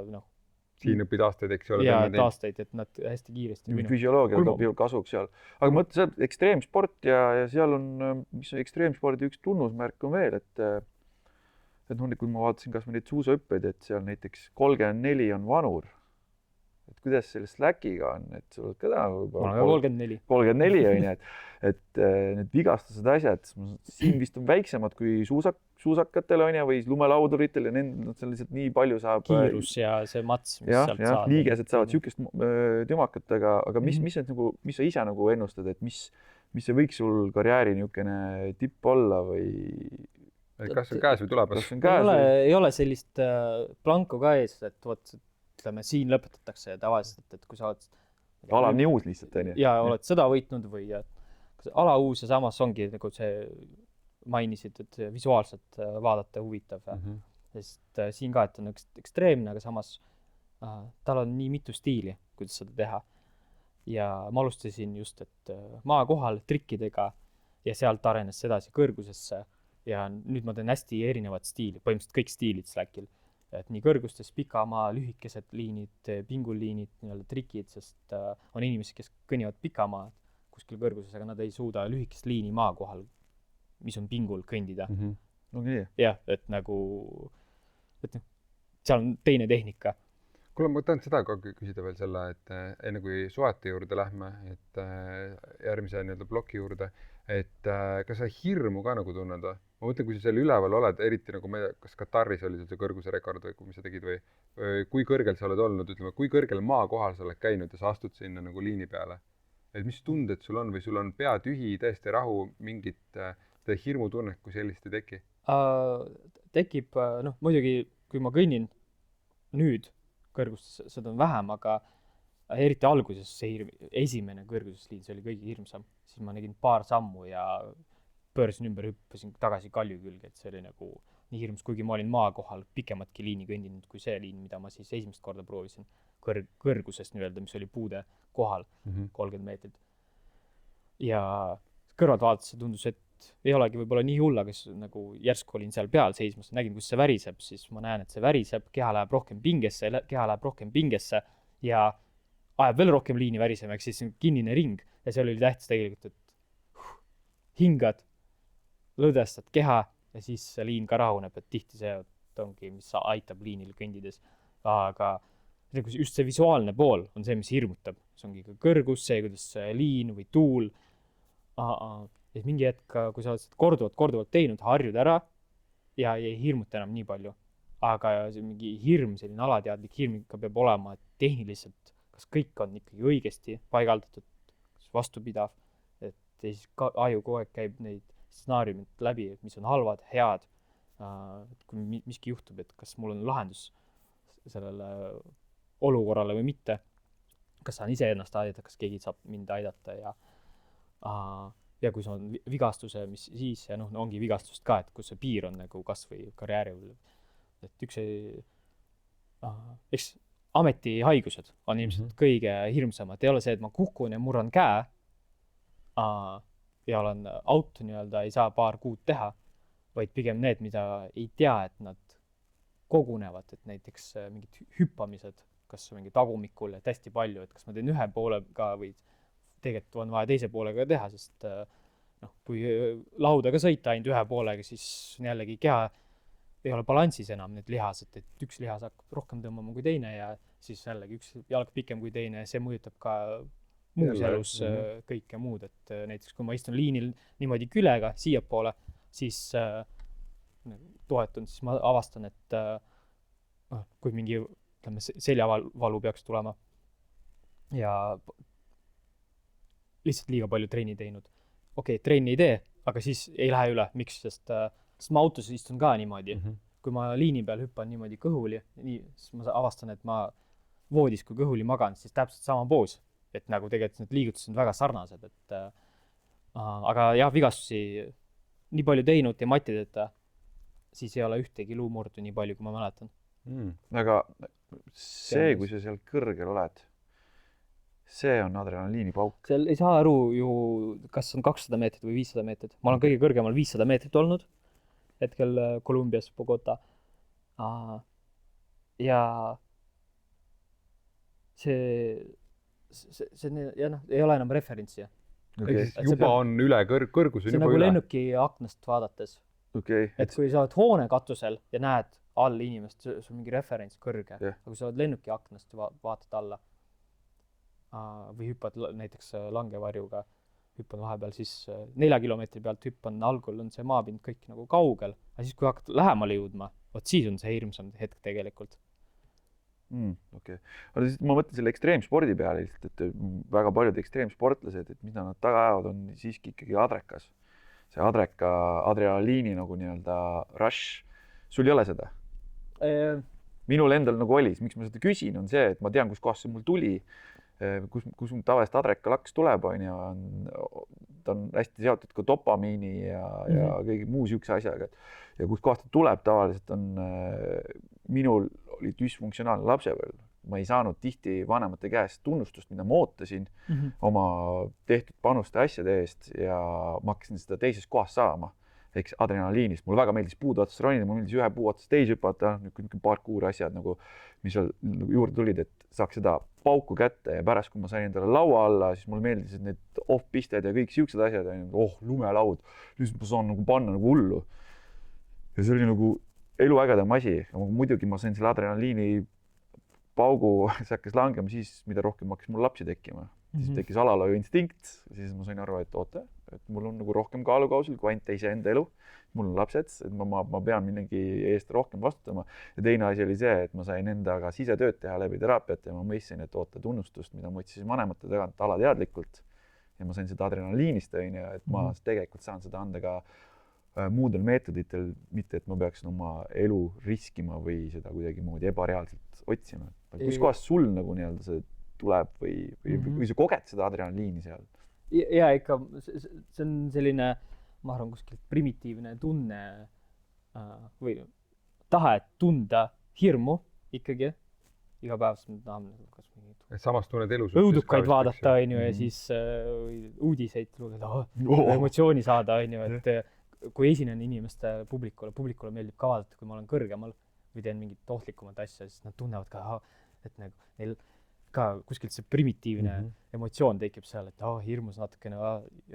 siin õpid aastaid, eks ole. Ja aastaid, et nad hästi kiiresti. Füsioloogia toob ju kasuks seal. Aga mõtle, see on ekstreemsport ja seal on, mis on ekstreemspordi üks tunnusmärk on veel, et kui ma vaatasin kas või neid suusaõppeid, et seal näiteks 34 on vanur, et kuidas selle Slackiga on, et sul oled ka täna ma olen 34. 34 on ju, et need vigastused, asjad, siin vist on väiksemad kui suusakatel on ju, või lumelauduritel ja nad seal lihtsalt nii palju saab. Kiirus ja see mats, mis sealt saab. liigesed saavad siukest tümakat, aga mis sa ise nagu ennustad, et mis see võiks sul karjääri niisugune tipp olla või? Kas on käes või tulemas? Ei ole sellist planku ka ees, et vot, ütleme, siin lõpetatakse tavaliselt, et kui sa oled alav nius lihtsalt, on ju? Ja oled sõda võitnud või alauus ja samas ongi nagu see mainisid, et visuaalselt vaadata huvitav. Sest siin ka, et on ekstreemne, aga samas tal on nii mitu stiili, kuidas seda teha. Ja ma alustasin just, et maa kohal trikkidega ja sealt arenes edasi kõrgusesse. Ja nüüd ma teen hästi erinevad stiili, põhimõtteliselt kõik stiilid Slackil. Et nii kõrgustes, pikamaa, lühikesed liinid, pingulliinid, trikid, sest on inimesi, kes kõnnivad pikamaa kuskil kõrguses, aga nad ei suuda lühikest liini maa kohal, mis on pingul, kõndida. Okay. Jah, et nagu, et seal on teine tehnika. Kuule, ma tahan seda ka küsida veel selle, et enne kui suhete juurde lähme, et järgmise ploki juurde, et kas sa hirmu ka nagu tunned või? Ma mõtlen, kui sa seal üleval oled, eriti nagu kas Kataris oli see kõrguse rekord või mis sa tegid või kui kõrgel sa oled olnud, ütleme, kui kõrgel maa kohal sa oled käinud ja sa astud sinna nagu liini peale. Et mis tunded sul on või sul on pea tühi, täiesti rahu, mingit hirmutunnet, kui sellist ei teki? Tekib, muidugi, kui ma kõnnin nüüd kõrgustes, seda on vähem, aga eriti alguses see esimene kõrgusesliin, see oli kõige hirmsam. Siis ma nägin paar sammu ja pöörsin ümber, hüppasin tagasi kalju külge, et see oli nagu nii hirmus, kuigi ma olin maa kohal pikematki liini kõndinud kui see liin, mida ma siis esimest korda proovisin kõrgusest nii-öelda, mis oli puude kohal 30 meetrit. Ja kõrvalt vaadates tundus, et ei olegi võib-olla nii hull, aga nagu järsku olin seal peal seismas, nägin, kus see väriseb, siis ma näen, et see väriseb, keha läheb rohkem pingesse ja ajab veel rohkem liini värisema, ehk siis kinnine ring ja seal oli tähtis tegelikult, et hingad, lõdvestad keha ja siis see liin ka rahuneb, et tihti see ongi, mis aitab liinil kõndides. Aga just see visuaalne pool on see, mis hirmutab. See ongi ka kõrgus, see, kuidas see liin või tuul. Ja mingi hetk, kui sa oled seda korduvalt teinud, harjud ära ja ei hirmuta enam nii palju. Aga see mingi hirm, selline alateadlik hirm ikka peab olema tehniliselt, kas kõik on ikkagi õigesti paigaldatud, kas vastupidav, et siis aju kogu aeg käib neid stsenaariumid läbi, mis on halvad, head, et kui miski juhtub, et kas mul on lahendus sellele olukorrale või mitte, kas saan ise ennast aidata, kas keegi saab mind aidata ja kui see on vigastuse, mis siis, ja ongi vigastust ka, et kus see piir on nagu kas või karjääri, et üks eks ametihaigused on ilmselt kõige hirmsamad, ei ole see, et ma kukun ja murran käe, ja olen out nii-öelda, ei saa paar kuud teha, vaid pigem need, mida ei tea, et nad kogunevad, et näiteks mingid hüppamised, kas mingi tagumikul, et hästi palju, et kas ma teen ühe poolega või tegelikult on vaja teise poolega teha, sest kui laudaga sõita ainult ühe poolega, siis jällegi keha ei ole balansis enam need lihased, et üks lihas hakkab rohkem tõmbama kui teine ja siis jällegi üks jalg pikem kui teine, see mõjutab ka muus elus kõike muud, et näiteks kui ma istun liinil niimoodi külega siiapoole, siis toetun, siis ma avastan, et kui mingi seljavalu peaks tulema ja lihtsalt liiga palju trenni teinud. Okei, trenni ei tee, aga siis ei lähe üle. Miks? Sest ma autos istun ka niimoodi. Kui ma liini peal hüppan niimoodi kõhuli, siis ma avastan, et ma voodis kui kõhuli magan, siis täpselt sama poos. Et nagu tegelikult need liigutused on väga sarnased, et aga jah, vigastusi nii palju teinud ja matideta, siis ei ole ühtegi luumurdu nii palju, kui ma mäletan. Aga see, kui sa seal kõrgel oled, see on adrenaliinipauk. Seal ei saa aru ju, kas on 200 meetrit või 500 meetrit. Ma olen kõige kõrgemal 500 meetrit olnud, hetkel Kolumbias, Bogota. Ja see ja ei ole enam referentsi. Juba on üle kõrgus. See on nagu lennuki aknast vaadates. Et kui sa oled hoone katusel ja näed all inimest, see on mingi referents kõrge. Aga kui sa oled lennuki aknast ja vaatad alla, või hüppad näiteks langevarjuga, hüppan vahepeal siis 4 kilomeetri pealt, hüppan, algul on see maapind kõik nagu kaugel, aga siis, kui hakkad lähemale jõudma, vot siis on see hirmsam hetk tegelikult. Okei. Aga siis ma mõtlen selle ekstreemspordi peale lihtsalt, et väga paljud ekstreemsportlased, et mida nad taga ajavad, on siiski ikkagi adrekas. See adrenaliini nagu nii-öelda rush. Sul ei ole seda? Minul endal nagu oli, miks ma seda küsin, on see, et ma tean, kus kohast see mul tuli, kus mul tavaliselt adrekalaks tuleb, ta on hästi seotud ka dopamiini ja kõigi muu siukse asjaga. Ja kus kohast ta tuleb tavaliselt on, minul oli düsfunktsionaalne lapsepõlv. Ma ei saanud tihti vanemate käest tunnustust, mida ma ootasin oma tehtud panuste asjade eest ja ma hakkasin seda teises kohas saama. Eks adrenaliinist. Mulle väga meeldis puude otsas ronida, mulle meeldis ühe puu otsas teise hüpata, parkuuri asjad, nagu, mis seal juurde tulid, et saaks seda pauku kätte ja pärast, kui ma sain endale laua alla, siis mulle meeldisid need off-pisted ja kõik siuksed asjad, lumelaud, lihtsalt ma saan nagu panna nagu hullu. Ja see oli nagu elu ägedam asi. Muidugi ma sain selle adrenaliini paugu, see hakkas langema siis, mida rohkem hakkas mul lapsi tekkima. Siis tekkis alalhoiu instinkt, siis ma sain aru, et oota, et mul on nagu rohkem kaalukausil kui ainult teise enda elu. Mul on lapsed, et ma pean millegi eest rohkem vastutama. Ja teine asi oli see, et ma sain endaga sisetööd teha läbi teraapiat ja ma mõistsin, et oota tunnustust, mida ma otsisin vanemate tagant alateadlikult. Ja ma sain seda adrenaliinist, et ma tegelikult saan seda anda ka muudel meetoditel, mitte et ma peaksin oma elu riskima või seda kuidagi moodi ebareaalselt otsima. Kus kohast sul nagu nii-öelda see tuleb või sa koged seda adrenaliini seal? Ja ikka, see on selline, ma arvan, kuskilt primitiivne tunne või tahe tunda hirmu ikkagi. Iga päev me tahame samas tunned elus õudukaid vaadata, on ju, ja siis uudiseid lugeda, emotsiooni saada, on ju, et kui esinen inimeste publikule meeldib ka vaadata, kui ma olen kõrgemal või teen mingit ohtlikumat asja, siis nad tunnevad ka, et nagu neil ka kuskilt see primitiivne emotsioon tekib seal, et hirmus natukene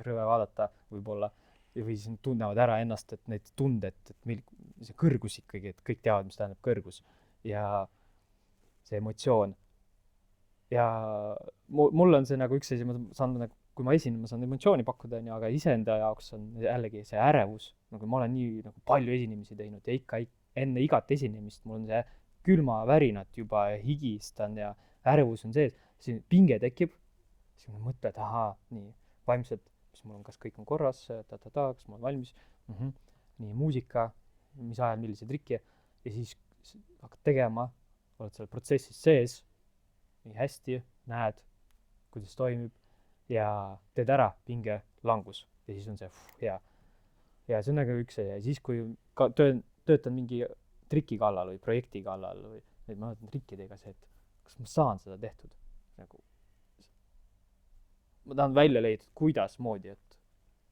rõve vaadata võib-olla või siis tunnevad ära ennast, et need tunded, et meil see kõrgus ikkagi, et kõik teavad, mis tähendab kõrgus ja see emotsioon. Ja mul on see nagu üks asi, ma saan, kui ma esinen, ma saan emotsiooni pakkuda, aga iseenda jaoks on jällegi see ärevus, nagu ma olen nii nagu palju esinemisi teinud ja ikka enne igat esinemist mul on see külmavärinat juba ja higistan ja ärevus on sees, siin pinge tekib, siis ma mõtlen, et nii vaimselt, mis mul on, kas kõik on korras, kas ma olen valmis, nii muusika, mis ajal, millise trikki ja siis hakkad tegema, oled seal protsessis sees, nii hästi, näed, kuidas toimib ja teed ära pinge langus ja siis on see hea. Ja see on nagu üks ja siis, kui töötan mingi triki kallal või projekti kallal või ma mõtlen trikkidega see, et kas ma saan seda tehtud? Nagu, ma tahan välja leida, kuidas moodi, et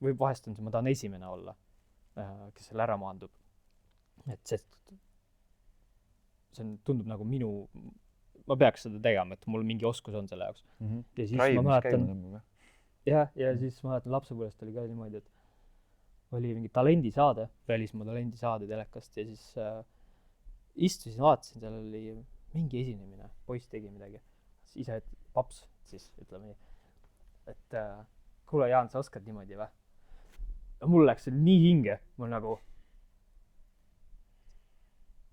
või vahest on see, ma tahan esimene olla, kes selle ära maandub. Et see tundub nagu ma peaks seda tegema, et mul mingi oskus on selle jaoks. Ja siis ma mäletan, ja siis ma mäletan lapsepõlvest oli ka niimoodi, et oli mingi talendisaade, välismaa talendisaade telekast ja siis istusin, vaatasin, seal oli mingi esinemine, poiss tegi midagi. Ise, et paps, siis ütleme nii, et kuule, Jaan, sa oskad niimoodi või? Ja mul läks see nii hinge, mul nagu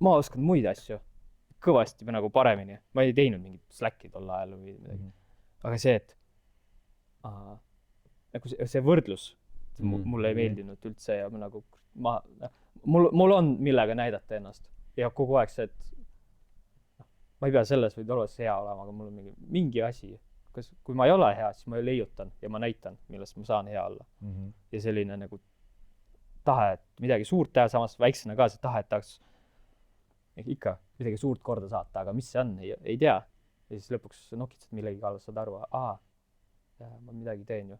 ma oskan muid asju kõvasti või nagu paremini. Ma ei teinud mingit Slacki tol ajal või midagi. Aga see, et see võrdlus mulle ei meeldinud üldse ja mul on millega näidata ennast ja kogu aeg see, et ma ei pea selles või tolles hea olema, aga mul on mingi asi. Kui ma ei ole hea, siis ma leiutan ja ma näitan, millest ma saan hea olla. Ja selline nagu tahe, et midagi suurt teha, samas väiksena ka see tahe, et tahaks ikka midagi suurt korda saata, aga mis see on, ei tea. Ja siis lõpuks nokitsed millegi kallal, saad aru, ma midagi teen ju.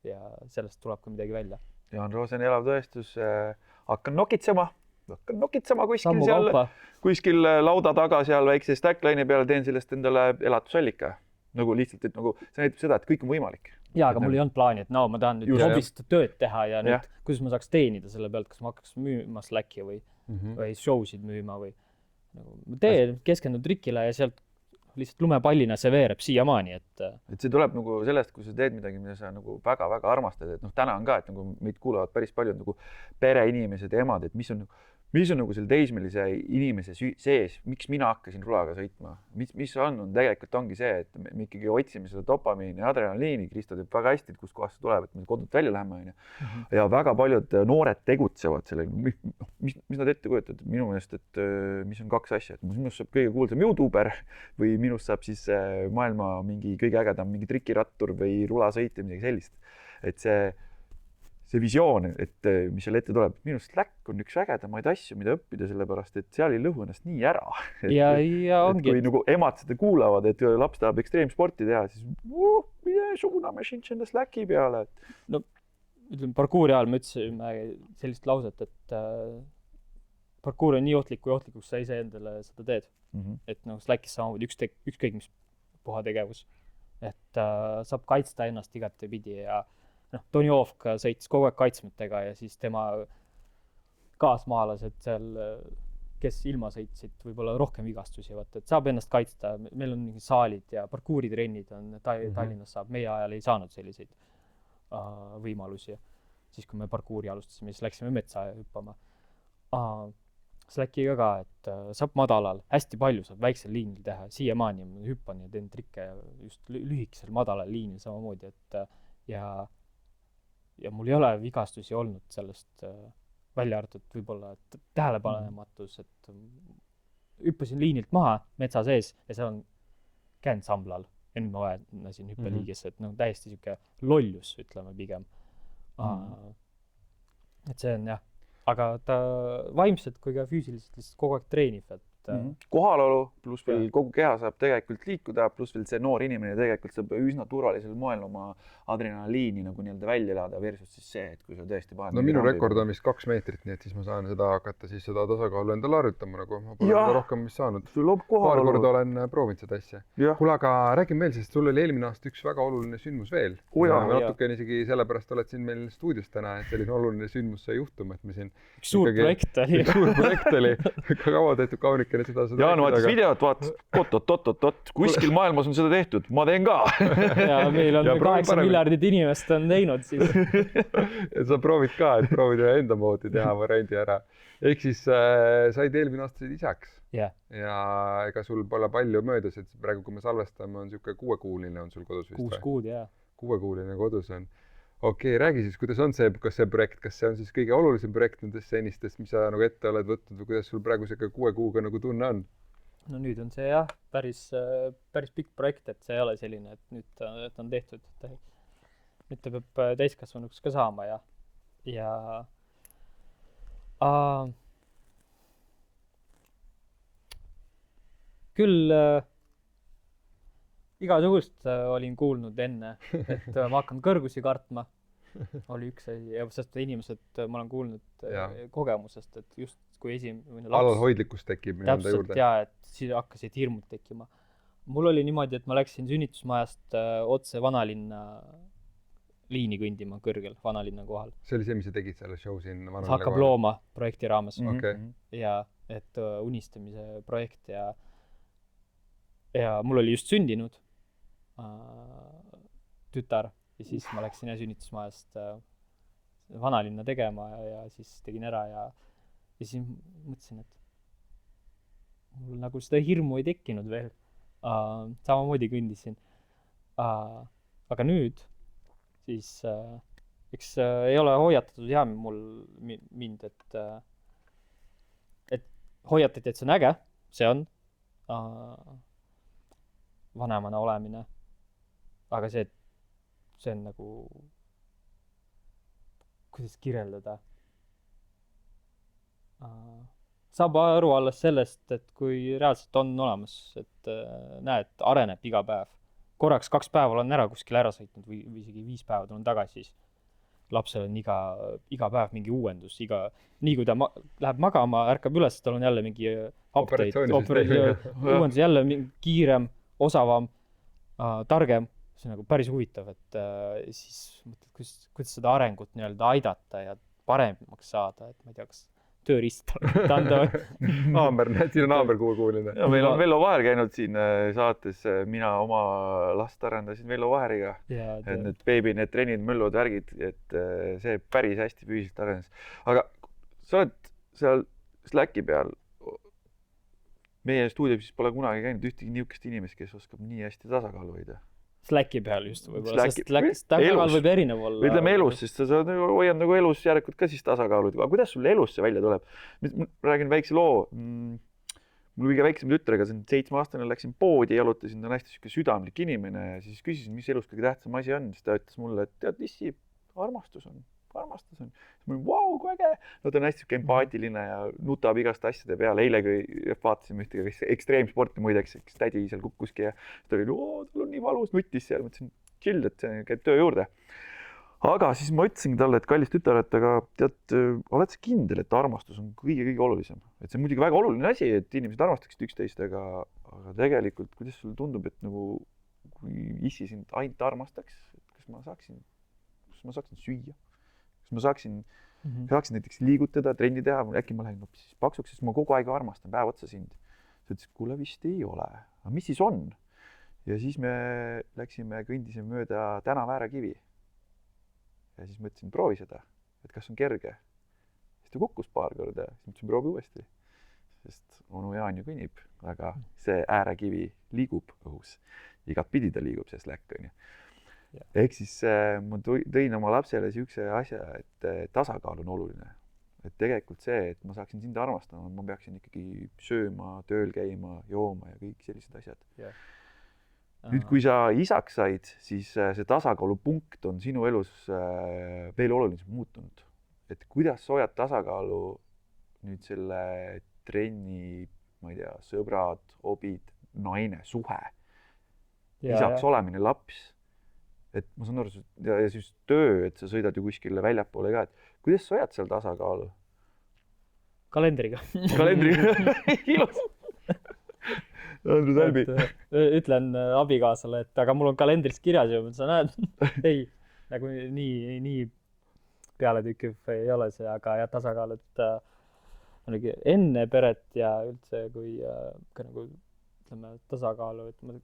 Ja sellest tuleb ka midagi välja. Jaan Roosen elav tõestus, hakkan nokitsema kuskil seal, kuskil lauda taga seal väikse stackline'i peale, teen sellest endale elatusallika. Nagu lihtsalt, et nagu see näitab seda, et kõik on võimalik. Jaa, aga mul ei olnud plaani, et ma tahan nüüd hobist tööd teha ja nüüd, kuidas ma saaks teenida selle pealt, kas ma hakkaks müüma Slacki või showsid müüma või ma teen, keskendun trikile ja sealt lihtsalt lumepallina see veereb siiamaani, et see tuleb nagu sellest, kui sa teed midagi, mida sa nagu väga-väga armastad, et noh, täna on ka, et nagu meid kuulavad päris palju nagu pereinimesed ja emad, et mis on nagu selle teismelise inimese sees, miks mina hakkasin rulaga sõitma, mis on tegelikult ongi see, et me ikkagi otsime seda dopamiini ja adrenaliini, Kristo teeb väga hästi, et kust kohast see tuleb, et me kodult välja läheme, on ju. Ja väga paljud noored tegutsevad selle, mis nad ette kujutavad, minu meelest, et mis on kaks asja, et minust saab kõige kuulsam YouTuber või minust saab siis maailma mingi kõige ägedam mingi trikirattur või rulasõitja, midagi sellist. Et see visioon, et mis seal ette tuleb, minu Slack on üks ägedamaid asju, mida õppida, sellepärast, et seal ei lõhu ennast nii ära. Ja ongi. Kui nagu emad seda kuulavad, et laps tahab ekstreemsporti teha, siis mine suuname sind sinna Slacki peale. No, ütleme, parkuuri ajal me ütlesime sellist lauset, et parkuur on nii ohtlik, kui ohtlikuks sa ise endale seda teed. Et noh, Slackis samamoodi ükskõik mis puha tegevus. Et saab kaitsta ennast igatepidi ja Tony Hawk sõitis kogu aeg kaitsmetega ja siis tema kaasmaalased seal, kes ilma sõitsid, võib-olla rohkem vigastusi, et saab ennast kaitsta. Meil on mingi saalid ja parkuuritrennid on Tallinnas saab. Meie ajal ei saanud selliseid võimalusi. Siis, kui me parkuuri alustasime, siis läksime metsa hüppama. Slackiga ka, et saab madalal, hästi palju saab väiksel liinil teha. Siiamaani ma hüppan ja teen trikke just lühikesel madalal liinil samamoodi, et ja mul ei ole vigastusi olnud sellest välja arvatud võib-olla tähelepanematus, et hüppasin liinilt maha metsa sees ja seal on käinud samblal ja nüüd ma vajasin hüppeliigesse, et täiesti siuke lollus, ütleme pigem. Et see on jah, aga ta vaimselt kui ka füüsiliselt lihtsalt kogu aeg treenib, et kohalolu, pluss veel kogu keha saab tegelikult liikuda, pluss veel see noor inimene tegelikult saab üsna turvalisel moel oma adrenaliini nagu nii-öelda välja elada versus siis see, et kui sa tõesti No minu rekord on vist 2 meetrit, nii et siis ma saan seda hakata siis seda tasakaalu endale harjutama, nagu ma pole seda rohkem mis saanud. Paar korda olen proovinud seda asja. Kuule, aga räägime veel, sest sul oli eelmine aasta üks väga oluline sündmus veel. Natuke isegi sellepärast oled siin meil stuudios täna, et selline oluline sündmus sai juhtuma, et me siin üks suur projekt oli. Kaua tehtud kaunikene seda Jaan vaatas videot, vaatas, oot, kuskil maailmas on seda tehtud, ma teen ka. Ja meil on 8 miljardit inimest on teinud siis. Ja sa proovid ka, et proovid ühe enda moodi teha variandi ära. Ehk siis said eelmine aasta isaks. Ja ega sul pole palju möödas, et praegu kui me salvestame on siuke 6-kuuline on sul kodus vist. 6 kuud, jah. 6-kuuline kodus on. Okei, räägi siis, kuidas on see, kas see projekt, kas see on siis kõige olulisem projekt nendest senistest, mis sa nagu ette oled võtnud või kuidas sul praegu see 6 kuuga nagu tunne on? No nüüd on see jah, päris pikk projekt, et see ei ole selline, et nüüd on tehtud. Nüüd ta peab täiskasvanuks ka saama ja küll igasugust olin kuulnud enne, et ma hakkan kõrgusi kartma. Oli üks asi, sest inimesed, ma olen kuulnud kogemusest, et just kui esimene laps... Alalhoidlikkus tekib enda juurde. Täpselt, et siis hakkasid hirmud tekkima. Mul oli niimoodi, et ma läksin sünnitusmajast otse vanalinna liini kõndima kõrgel vanalinna kohal. See oli see, mis sa tegid selle show siin vanalinna kohal? Hakkab looma projekti raames. Ja et unistamise projekt ja mul oli just sündinud tütar ja siis ma läksin sünnitusmajast vanalinna tegema ja siis tegin ära ja siis mõtlesin, et mul nagu seda hirmu ei tekkinud veel. Samamoodi kõndisin. Aga nüüd siis eks ei ole hoiatatud mind, et hoiatati, et see on äge, see on vanemana olemine. Aga see on nagu, kuidas kirjeldada. Saab aru alles sellest, et kui reaalselt on olemas, et näed, areneb iga päev. Korraks 2 päeva olen ära kuskil ära sõitnud või isegi 5 päeva tulen tagasi, siis lapsel on iga päev mingi uuendus. Nii kui ta läheb magama, ärkab üles, tal on jälle mingi uuendus, jälle mingi kiirem, osavam, targem. See on nagu päris huvitav, et siis mõtled, kuidas seda arengut nii-öelda aidata ja paremaks saada, et ma ei tea, kas tööriist anda. Aamer, näed, siin on aamerkuuline. Ja meil on Vello Vaher käinud siin saates, mina oma last arendasin Vello Vaheriga. Et need beebi, need trennid, möllud, värgid, et see päris hästi füüsiliselt arenes. Aga sa oled seal Slacki peal, meie stuudios siis pole kunagi käinud ühtegi niisugust inimest, kes oskab nii hästi tasakaalu hoida. Slacki peal just võib-olla, sest tasakaal võib erinev olla. Ütleme elus, sest sa hoiad nagu elus järelikult ka siis tasakaalu. Aga kuidas sul elus see välja tuleb? Ma räägin väikse loo. Mul kõige väiksem tütrega, 7-aastane, läksin poodi, jalutasin, ta on hästi südamlik inimene ja siis küsisin, mis elus kõige tähtsam asi on. Siis ta ütles mulle, et tead, issi, armastus on. Siis ma olin, vau, kui äge. No ta on hästi empaatiline ja nutab igast asjade peale. Eile, kui vaatasime ühtegi ekstreemsporti muideks, eks tädi seal kukkuski ja ta oli, tal on nii valus, nutis seal. Mõtlesin, chill, et see käib töö juurde. Aga siis ma ütlesingi talle, et kallis tütar, et aga tead, oled sa kindel, et armastus on kõige olulisem. Et see on muidugi väga oluline asi, et inimesed armastaksid üksteist, aga tegelikult, kuidas sulle tundub, et nagu kui issi sind ainult armastaks, et kas ma saaksin süüa? Kas ma saaksin näiteks liigutada, trenni teha, äkki ma lähen hoopis paksuks, sest ma kogu aeg armastan päev otsa sind. Ta ütles, kuule vist ei ole. Aga mis siis on? Ja siis me kõndisime mööda tänava äärekivi. Ja siis mõtlesin, proovi seda, et kas on kerge. Siis ta kukkus paar korda, siis mõtlesin, proovi uuesti. Sest onu Jaan ju kõnnib, aga see äärekivi liigub õhus. Igat pidi ta liigub, see Slack on ju. Ehk siis ma tõin oma lapsele siukse asja, et tasakaal on oluline. Et tegelikult see, et ma saaksin sind armastama, ma peaksin ikkagi sööma, tööl käima, jooma ja kõik sellised asjad. Nüüd, kui sa isaks said, siis see tasakaalupunkt on sinu elus veel oluliselt muutunud. Et kuidas sa hoiad tasakaalu nüüd selle trenni, ma ei tea, sõbrad, hobid, naine, suhe, isaks olemine, laps. Et ma saan aru, ja siis töö, et sa sõidad ju kuskile väljapoole ka, et kuidas sa hoiad seal tasakaalu? Kalendriga. Ilus. Andrus Albi. Ütlen abikaasale, et aga mul on kalendris kirjas ju, sa näed, ei, nagu nii peale tükkiv ei ole see, aga jah, tasakaal, et enne peret ja üldse kui nagu ütleme tasakaalu, et ma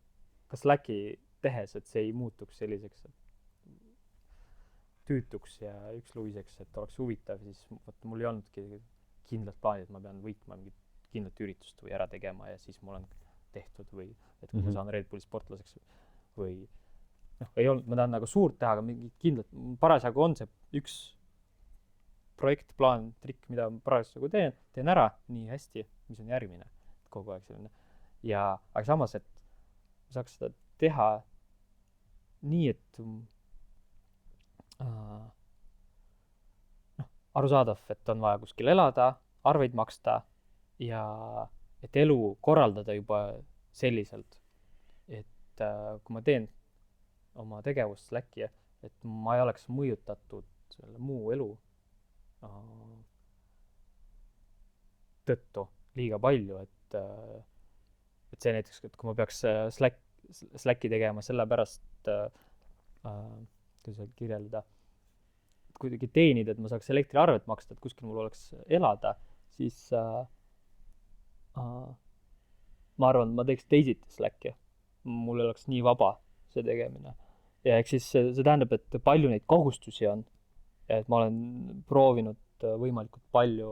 kas Slacki tehes, et see ei muutuks selliseks tüütuks ja üksluiseks, et oleks huvitav, siis mul ei olnudki kindlat plaani, et ma pean võitma mingit kindlat üritust või ära tegema ja siis mul on tehtud või et kui ma saan Red Bulli sportlaseks või ei olnud, ma tahan nagu suurt teha, aga mingit kindlat, parasjagu on see üks projekt, plaan, trikk, mida ma parasjagu teen ära nii hästi, mis on järgmine kogu aeg selline. Aga samas, et ma saaks seda teha nii, et arusaadav, et on vaja kuskil elada, arveid maksta ja et elu korraldada juba selliselt, et kui ma teen oma tegevust Slacki, et ma ei oleks mõjutatud selle muu elu tõttu liiga palju, et see näiteks, et kui ma peaks Slacki tegema sellepärast, kuidas kirjeldada, kuidagi teenida, et ma saaks elektriarvet maksta, et kuskil mul oleks elada, siis ma arvan, et ma teeks teisiti Slacki. Mul oleks nii vaba see tegemine. Ja eks siis see tähendab, et palju neid kohustusi on. Ja et ma olen proovinud võimalikult palju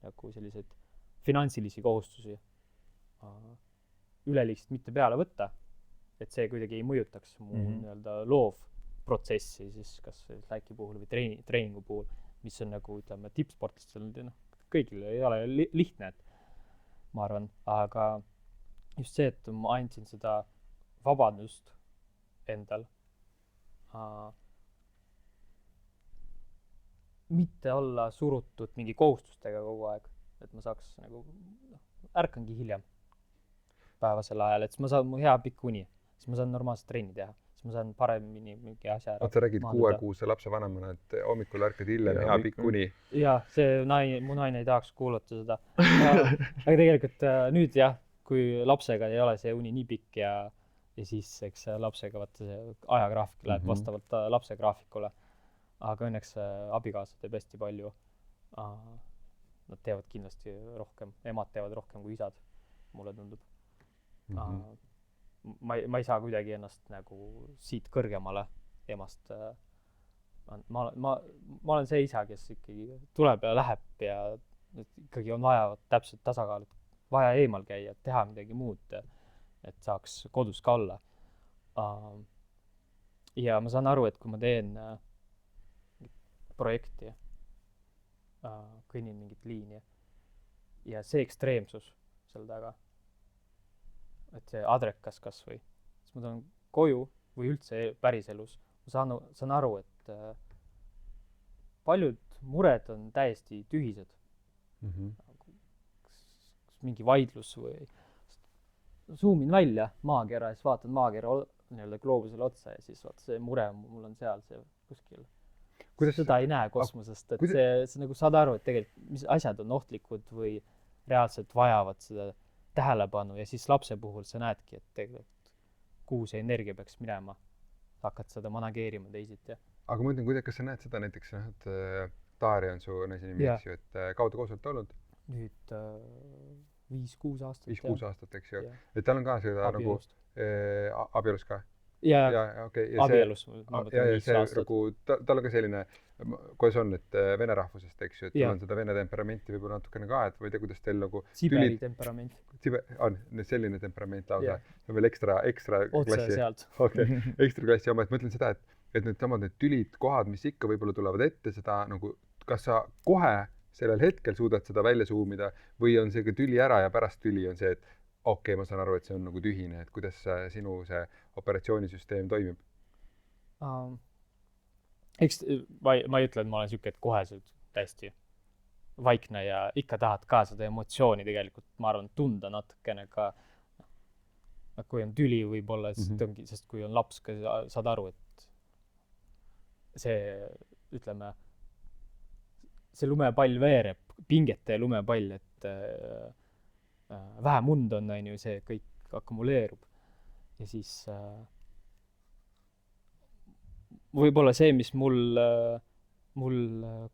nagu selliseid finantsilisi kohustusi üleliigselt mitte peale võtta, et see kuidagi ei mõjutaks mu nii-öelda loovprotsessi, siis kas Slacki puhul või treeningu puhul, mis on nagu, ütleme, tippsportlastel, kõigil ei ole lihtne, et ma arvan, aga just see, et ma andsin seda vabadust endal, mitte olla surutud mingi kohustustega kogu aeg, et ma saaks nagu, ärkangi hiljem päevasel ajal, et siis ma saan mu hea pikk uni, siis ma saan normaalselt trenni teha, siis ma saan paremini mingi asja ära. Sa räägid 6-kuuse lapse vanemana, et hommikul ärkad hiljem, hea pikk uni. Jaa, mu naine ei tahaks kuulata seda. Aga tegelikult nüüd jah, kui lapsega ei ole see uni nii pikk ja siis eks lapsega vaata see ajagraafik läheb vastavalt lapse graafikule. Aga õnneks abikaasa teeb hästi palju nad teevad kindlasti rohkem, emad teevad rohkem kui isad, mulle tundub. Ma ei saa kuidagi ennast nagu siit kõrgemale emast. Ma olen see isa, kes ikkagi tuleb ja läheb ja ikkagi on vaja täpselt tasakaalu, vaja eemal käia, teha midagi muud, et saaks kodus ka olla. Ja ma saan aru, et kui ma teen projekti, kõnnin mingit liini ja see ekstreemsus selle taga, et see adrekas kas või, siis ma tulen koju või üldse päriselus, ma saan aru, et paljud mured on täiesti tühised. Mingi vaidlus või zoomin välja maakera ja siis vaatan maakera nii-öelda gloobusele otsa ja siis vaata see mure mul on seal see kuskil. Seda ei näe kosmosest, et see nagu saad aru, et tegelikult mis asjad on ohtlikud või reaalselt vajavad seda tähelepanu ja siis lapse puhul sa näedki, et tegelikult kuhu see energia peaks minema, hakkad seda manageerima teisiti. Aga ma mõtlen, kas sa näed seda näiteks, et Taari on su naise nimi, eks ju, et kaudu koos olete olnud? Nüüd 5-6 aastat. 5-6 aastat, eks ju. Et tal on ka seda nagu abielus ka? Ja okay. abielus. Tal on ka selline, kuidas on, et vene rahvusest, eks ju, et tal on seda vene temperamenti võib-olla natukene ka, et või tea, kuidas teil nagu Siberi temperament. On selline temperament lausa. Veel ekstra otse klassi. Sealt. Okay. Ekstra klassi oma, et mõtlen seda, et need samad need tülid, kohad, mis ikka võib-olla tulevad ette, seda nagu, kas sa kohe sellel hetkel suudad seda välja suumida või on see ka tüli ära ja pärast tüli on see, et okei, ma saan aru, et see on nagu tühine, et kuidas sinu see operatsioonisüsteem toimib? Eks ma ei ütle, et ma olen siuke, et kohe täiesti vaikne ja ikka tahad ka seda emotsiooni tegelikult, ma arvan, tunda natukene ka. Kui on tüli võib-olla, sest kui on laps, saad aru, et see, ütleme, see lumepall veereb, pingete lumepall, et vähem und on ju, see kõik akumuleerub. Ja siis võib-olla see, mis mul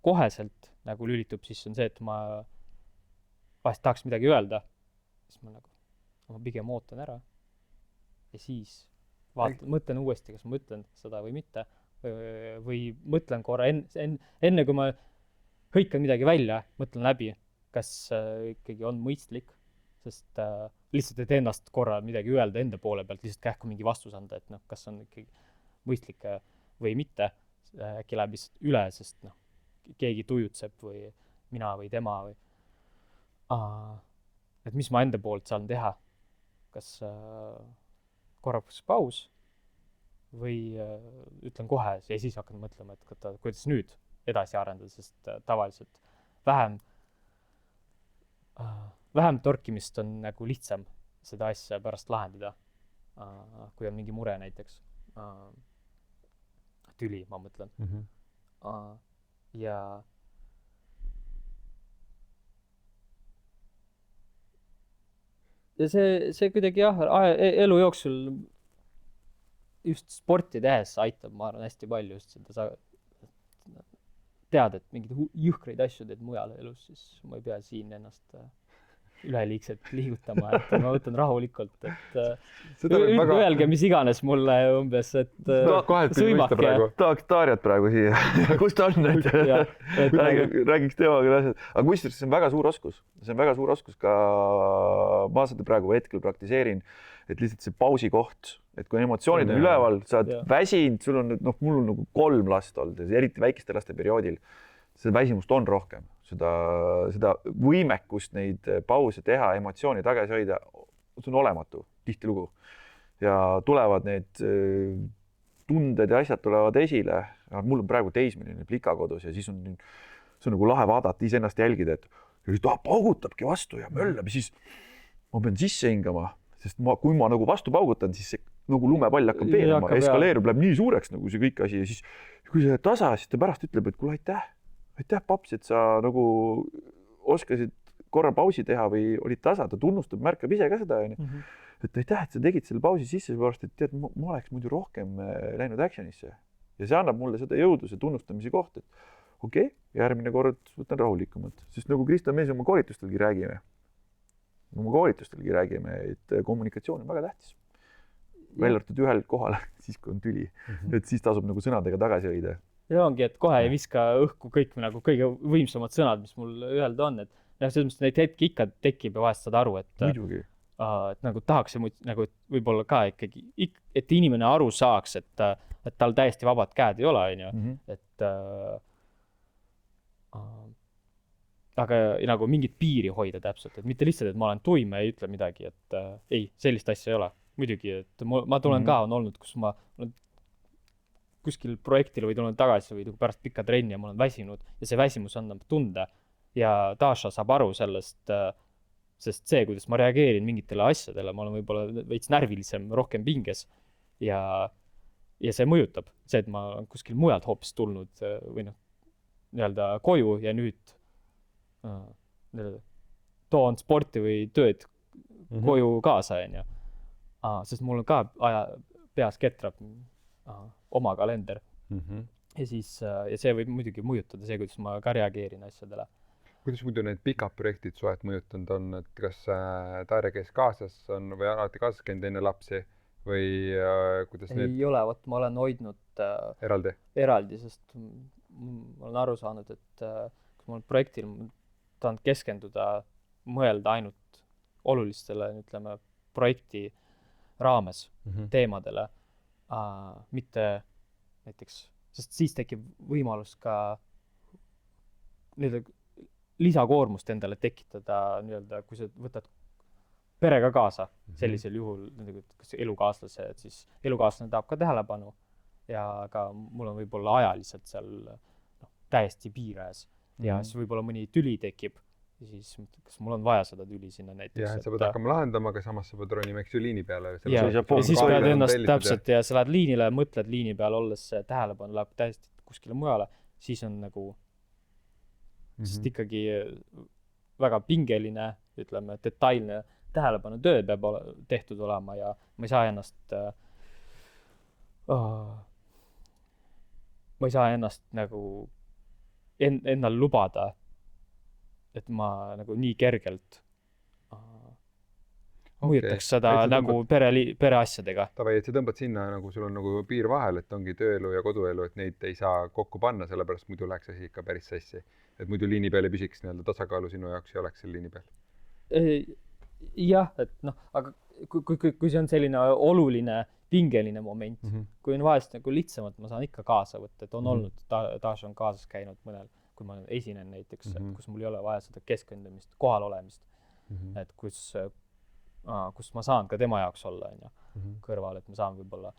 koheselt nagu lülitub, siis on see, et ma vahest tahaks midagi öelda. Siis ma pigem ootan ära. Ja siis mõtlen uuesti, kas ma mõtlen seda või mitte. Või mõtlen korra enne kui ma hõikan midagi välja, mõtlen läbi, kas ikkagi on mõistlik, sest lihtsalt et ennast korra midagi öelda enda poole pealt, lihtsalt kähku mingi vastus anda, et kas on ikkagi mõistlik või mitte, äkki läheb lihtsalt üle, sest keegi tujutseb või mina või tema või et mis ma enda poolt saan teha, kas korraks paus või ütlen kohe ja siis hakkan mõtlema, et kuidas nüüd edasi arendada, sest tavaliselt vähem torkimist on nagu lihtsam seda asja pärast lahendada, kui on mingi mure näiteks. Tüli, ma mõtlen. Ja see kuidagi elu jooksul just sporti tehes aitab, ma arvan, hästi palju just seda tead, et mingid jõhkreid asju teed mujal elus, siis ma ei pea siin ennast üleliigselt liigutama, et ma võtan rahulikult, et öelge mis iganes mulle umbes, et sõimake. Tahaks Taariat praegu siia. Kus ta on? Räägiks temaga asjad. Aga kusjuures see on väga suur oskus. See on väga suur oskus ka, ma seda praegu hetkel praktiseerin, et lihtsalt see pausi koht, et kui emotsioonid on üleval, sa oled väsinud, sul on mul on nagu 3 last olnud, eriti väikeste laste perioodil, seda väsimust on rohkem. Seda võimekust neid pause teha, emotsiooni tagasi hoida, see on olematu, tihtilugu. Ja tulevad need tunded ja asjad tulevad esile. Mul on praegu teismeline plika kodus ja siis on nagu lahe vaadata, iseennast jälgida, et paugutabki vastu ja möllab ja siis ma pean sisse hingama, sest kui ma nagu vastu paugutan, siis see nagu lumepall hakkab veelema, eskaleerub, läheb nii suureks nagu see kõik asi ja siis kui see tasa, siis ta pärast ütleb, et kuule aitäh paps, et sa nagu oskasid korra pausi teha või olid tasa, ta tunnustab, märkab ise ka seda. Et aitäh, et sa tegid selle pausi sisse, sellepärast, et tead, ma oleks muidu rohkem läinud actionisse. Ja see annab mulle seda jõudu, see tunnustamise koht, et okei, järgmine kord võtan rahulikumalt, sest nagu Kristo, me oma koolitustelgi räägime, et kommunikatsioon on väga tähtis. Välja arvatud ühel kohal, siis kui on tüli, et siis tasub nagu sõnadega tagasi hoida. Ja ongi, et kohe ei viska õhku kõik nagu kõige võimsamad sõnad, mis mul öelda on, et selles mõttes neid hetki ikka tekib ja vahest saad aru, et nagu tahaks nagu võib-olla ka ikkagi, et inimene aru saaks, et tal täiesti vabad käed ei ole, on ju, et aga nagu mingit piiri hoida täpselt, et mitte lihtsalt, et ma olen tuim ja ei ütle midagi, et ei, sellist asja ei ole. Muidugi, et ma tulen ka, on olnud, kus ma olen kuskil projektil või tulen tagasi või pärast pikka trenni ja ma olen väsinud ja see väsimus annab tunda ja Dasha saab aru sellest, sest see, kuidas ma reageerin mingitele asjadele, ma olen võib-olla veits närvilisem, rohkem pinges ja see mõjutab. See, et ma olen kuskil mujalt hoopis tulnud või nii-öelda koju ja nüüd toon sporti või tööd koju kaasa, on ju. Sest mul on ka peas ketrab oma kalender. Ja siis ja see võib muidugi mõjutada see, kuidas ma ka reageerin asjadele. Kuidas muidu need pikad projektid suhet mõjutanud on, et kas Darja käis kaasas on või alati kaasas käinud enne lapsi või kuidas need? Ei ole, ma olen hoidnud eraldi, sest ma olen aru saanud, et kui ma olen projektil tahan keskenduda, mõelda ainult olulistele, ütleme, projekti raames teemadele, mitte näiteks, sest siis tekib võimalus ka lisakoormust endale tekitada, kui sa võtad perega kaasa sellisel juhul, kas elukaaslase, et siis elukaaslane tahab ka tähelepanu ja ka mul on võib-olla ajaliselt seal täiesti piirajas ja siis võib-olla mõni tüli tekib ja siis kas mul on vaja seda tüli sinna näiteks. Ja, sa pead hakkama lahendama, aga samas sa pead ronima liini peale. Ja siis pead ennast täpselt ja sa lähed liinile, mõtled liini peale, olles tähelepanu läheb täiesti kuskile mujale, siis on nagu sest ikkagi väga pingeline, ütleme, detailne tähelepanu töö peab tehtud olema ja ma ei saa ennast nagu ennal lubada, et ma nagu nii kergelt mõjutaks seda nagu pereasjadega. Tavai, et sa tõmbad sinna, nagu sul on nagu piir vahel, et ongi tööelu ja koduelu, et neid ei saa kokku panna, sellepärast muidu läheks asi ikka päris sassi. Et muidu liini peal ei püsiks nii-öelda tasakaalu sinu jaoks ja oleks seal liini peal. Jah, et aga kui see on selline oluline pingeline moment, kui on vahest nagu lihtsamalt, ma saan ikka kaasa võtta, et on olnud, Dasha on kaasas käinud mõnel, kui ma esinen näiteks, kus mul ei ole vaja seda keskendumist, kohal olemist, et kus ma saan ka tema jaoks olla kõrval, et ma saan võib-olla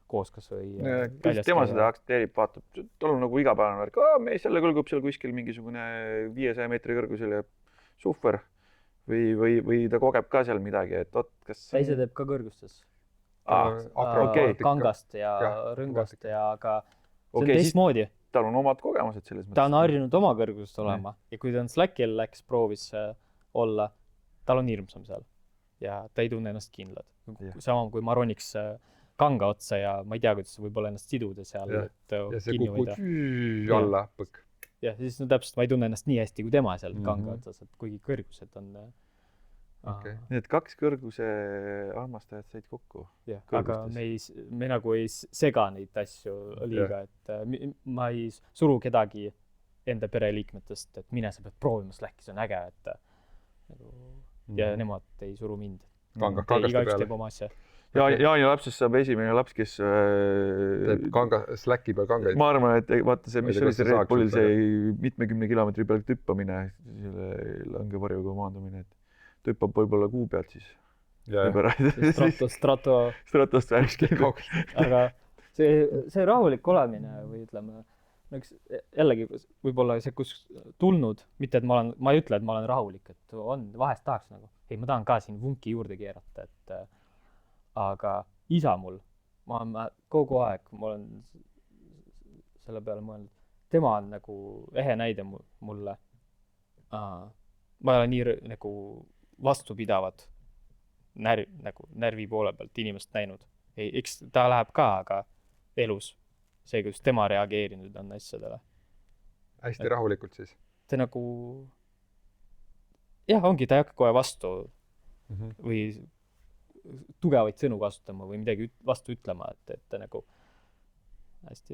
koos kas või kuidas tema seda aktsepteerib, vaatab, tal on nagu igapäevane värk, mees jälle kõlgub seal kuskil mingisugune 500 meetri kõrgusel ja suhver või ta kogeb ka seal midagi, et kas ta ise teeb ka kõrgustes kangast ja rõngast ja aga see on teistmoodi. Tal on omad kogemused selles mõttes. Ta on harjunud oma kõrgusest olema ja kui ta on Slackil proovis olla, tal on hirmsam seal ja ta ei tunne ennast kindlad. Sama kui ma roniks kanga otsa ja ma ei tea, kuidas võib-olla ennast siduda seal. Ja see kukud alla põk. Ja siis täpselt ma ei tunne ennast nii hästi kui tema seal kanga otsas, et kuigi kõrgused on Nii et 2 kõrguse armastajad said kokku. Aga me nagu ei sega neid asju liiga, et ma ei suru kedagi enda pereliikmetest, et mine sa pead proovima Slacki, see on äge, et ja nemad ei suru mind. Igaüks teeb oma asja. Jaani lapsest saab esimene laps, kes teeb Slacki peal kangaid. Ma arvan, et vaata see, mis oli see Red Bullil, see mitmekümne kilomeetri peal tüppamine, selle langevarjuga maandumine, et tüppab võib-olla kuu pealt siis. Stratost värskelt. Aga see rahulik olemine või ütleme, jällegi võib-olla see, kus tulnud, mitte et ma ei ütle, et ma olen rahulik, et vahest tahaks nagu, ei, ma tahan ka siin vunki juurde keerata, et aga isa mul, ma kogu aeg, ma olen selle peale mõelnud, tema on nagu ehe näide mulle. Ma ei ole nii nagu vastupidavad närvi poole pealt inimest näinud. Eks ta läheb ka, aga elus see, kus tema reageerinud on asjadele. hästi rahulikult siis. ta nagu, jah, ongi, ta ei hakka kohe vastu või tugevaid sõnu kasutama või midagi vastu ütlema, et ta nagu hästi,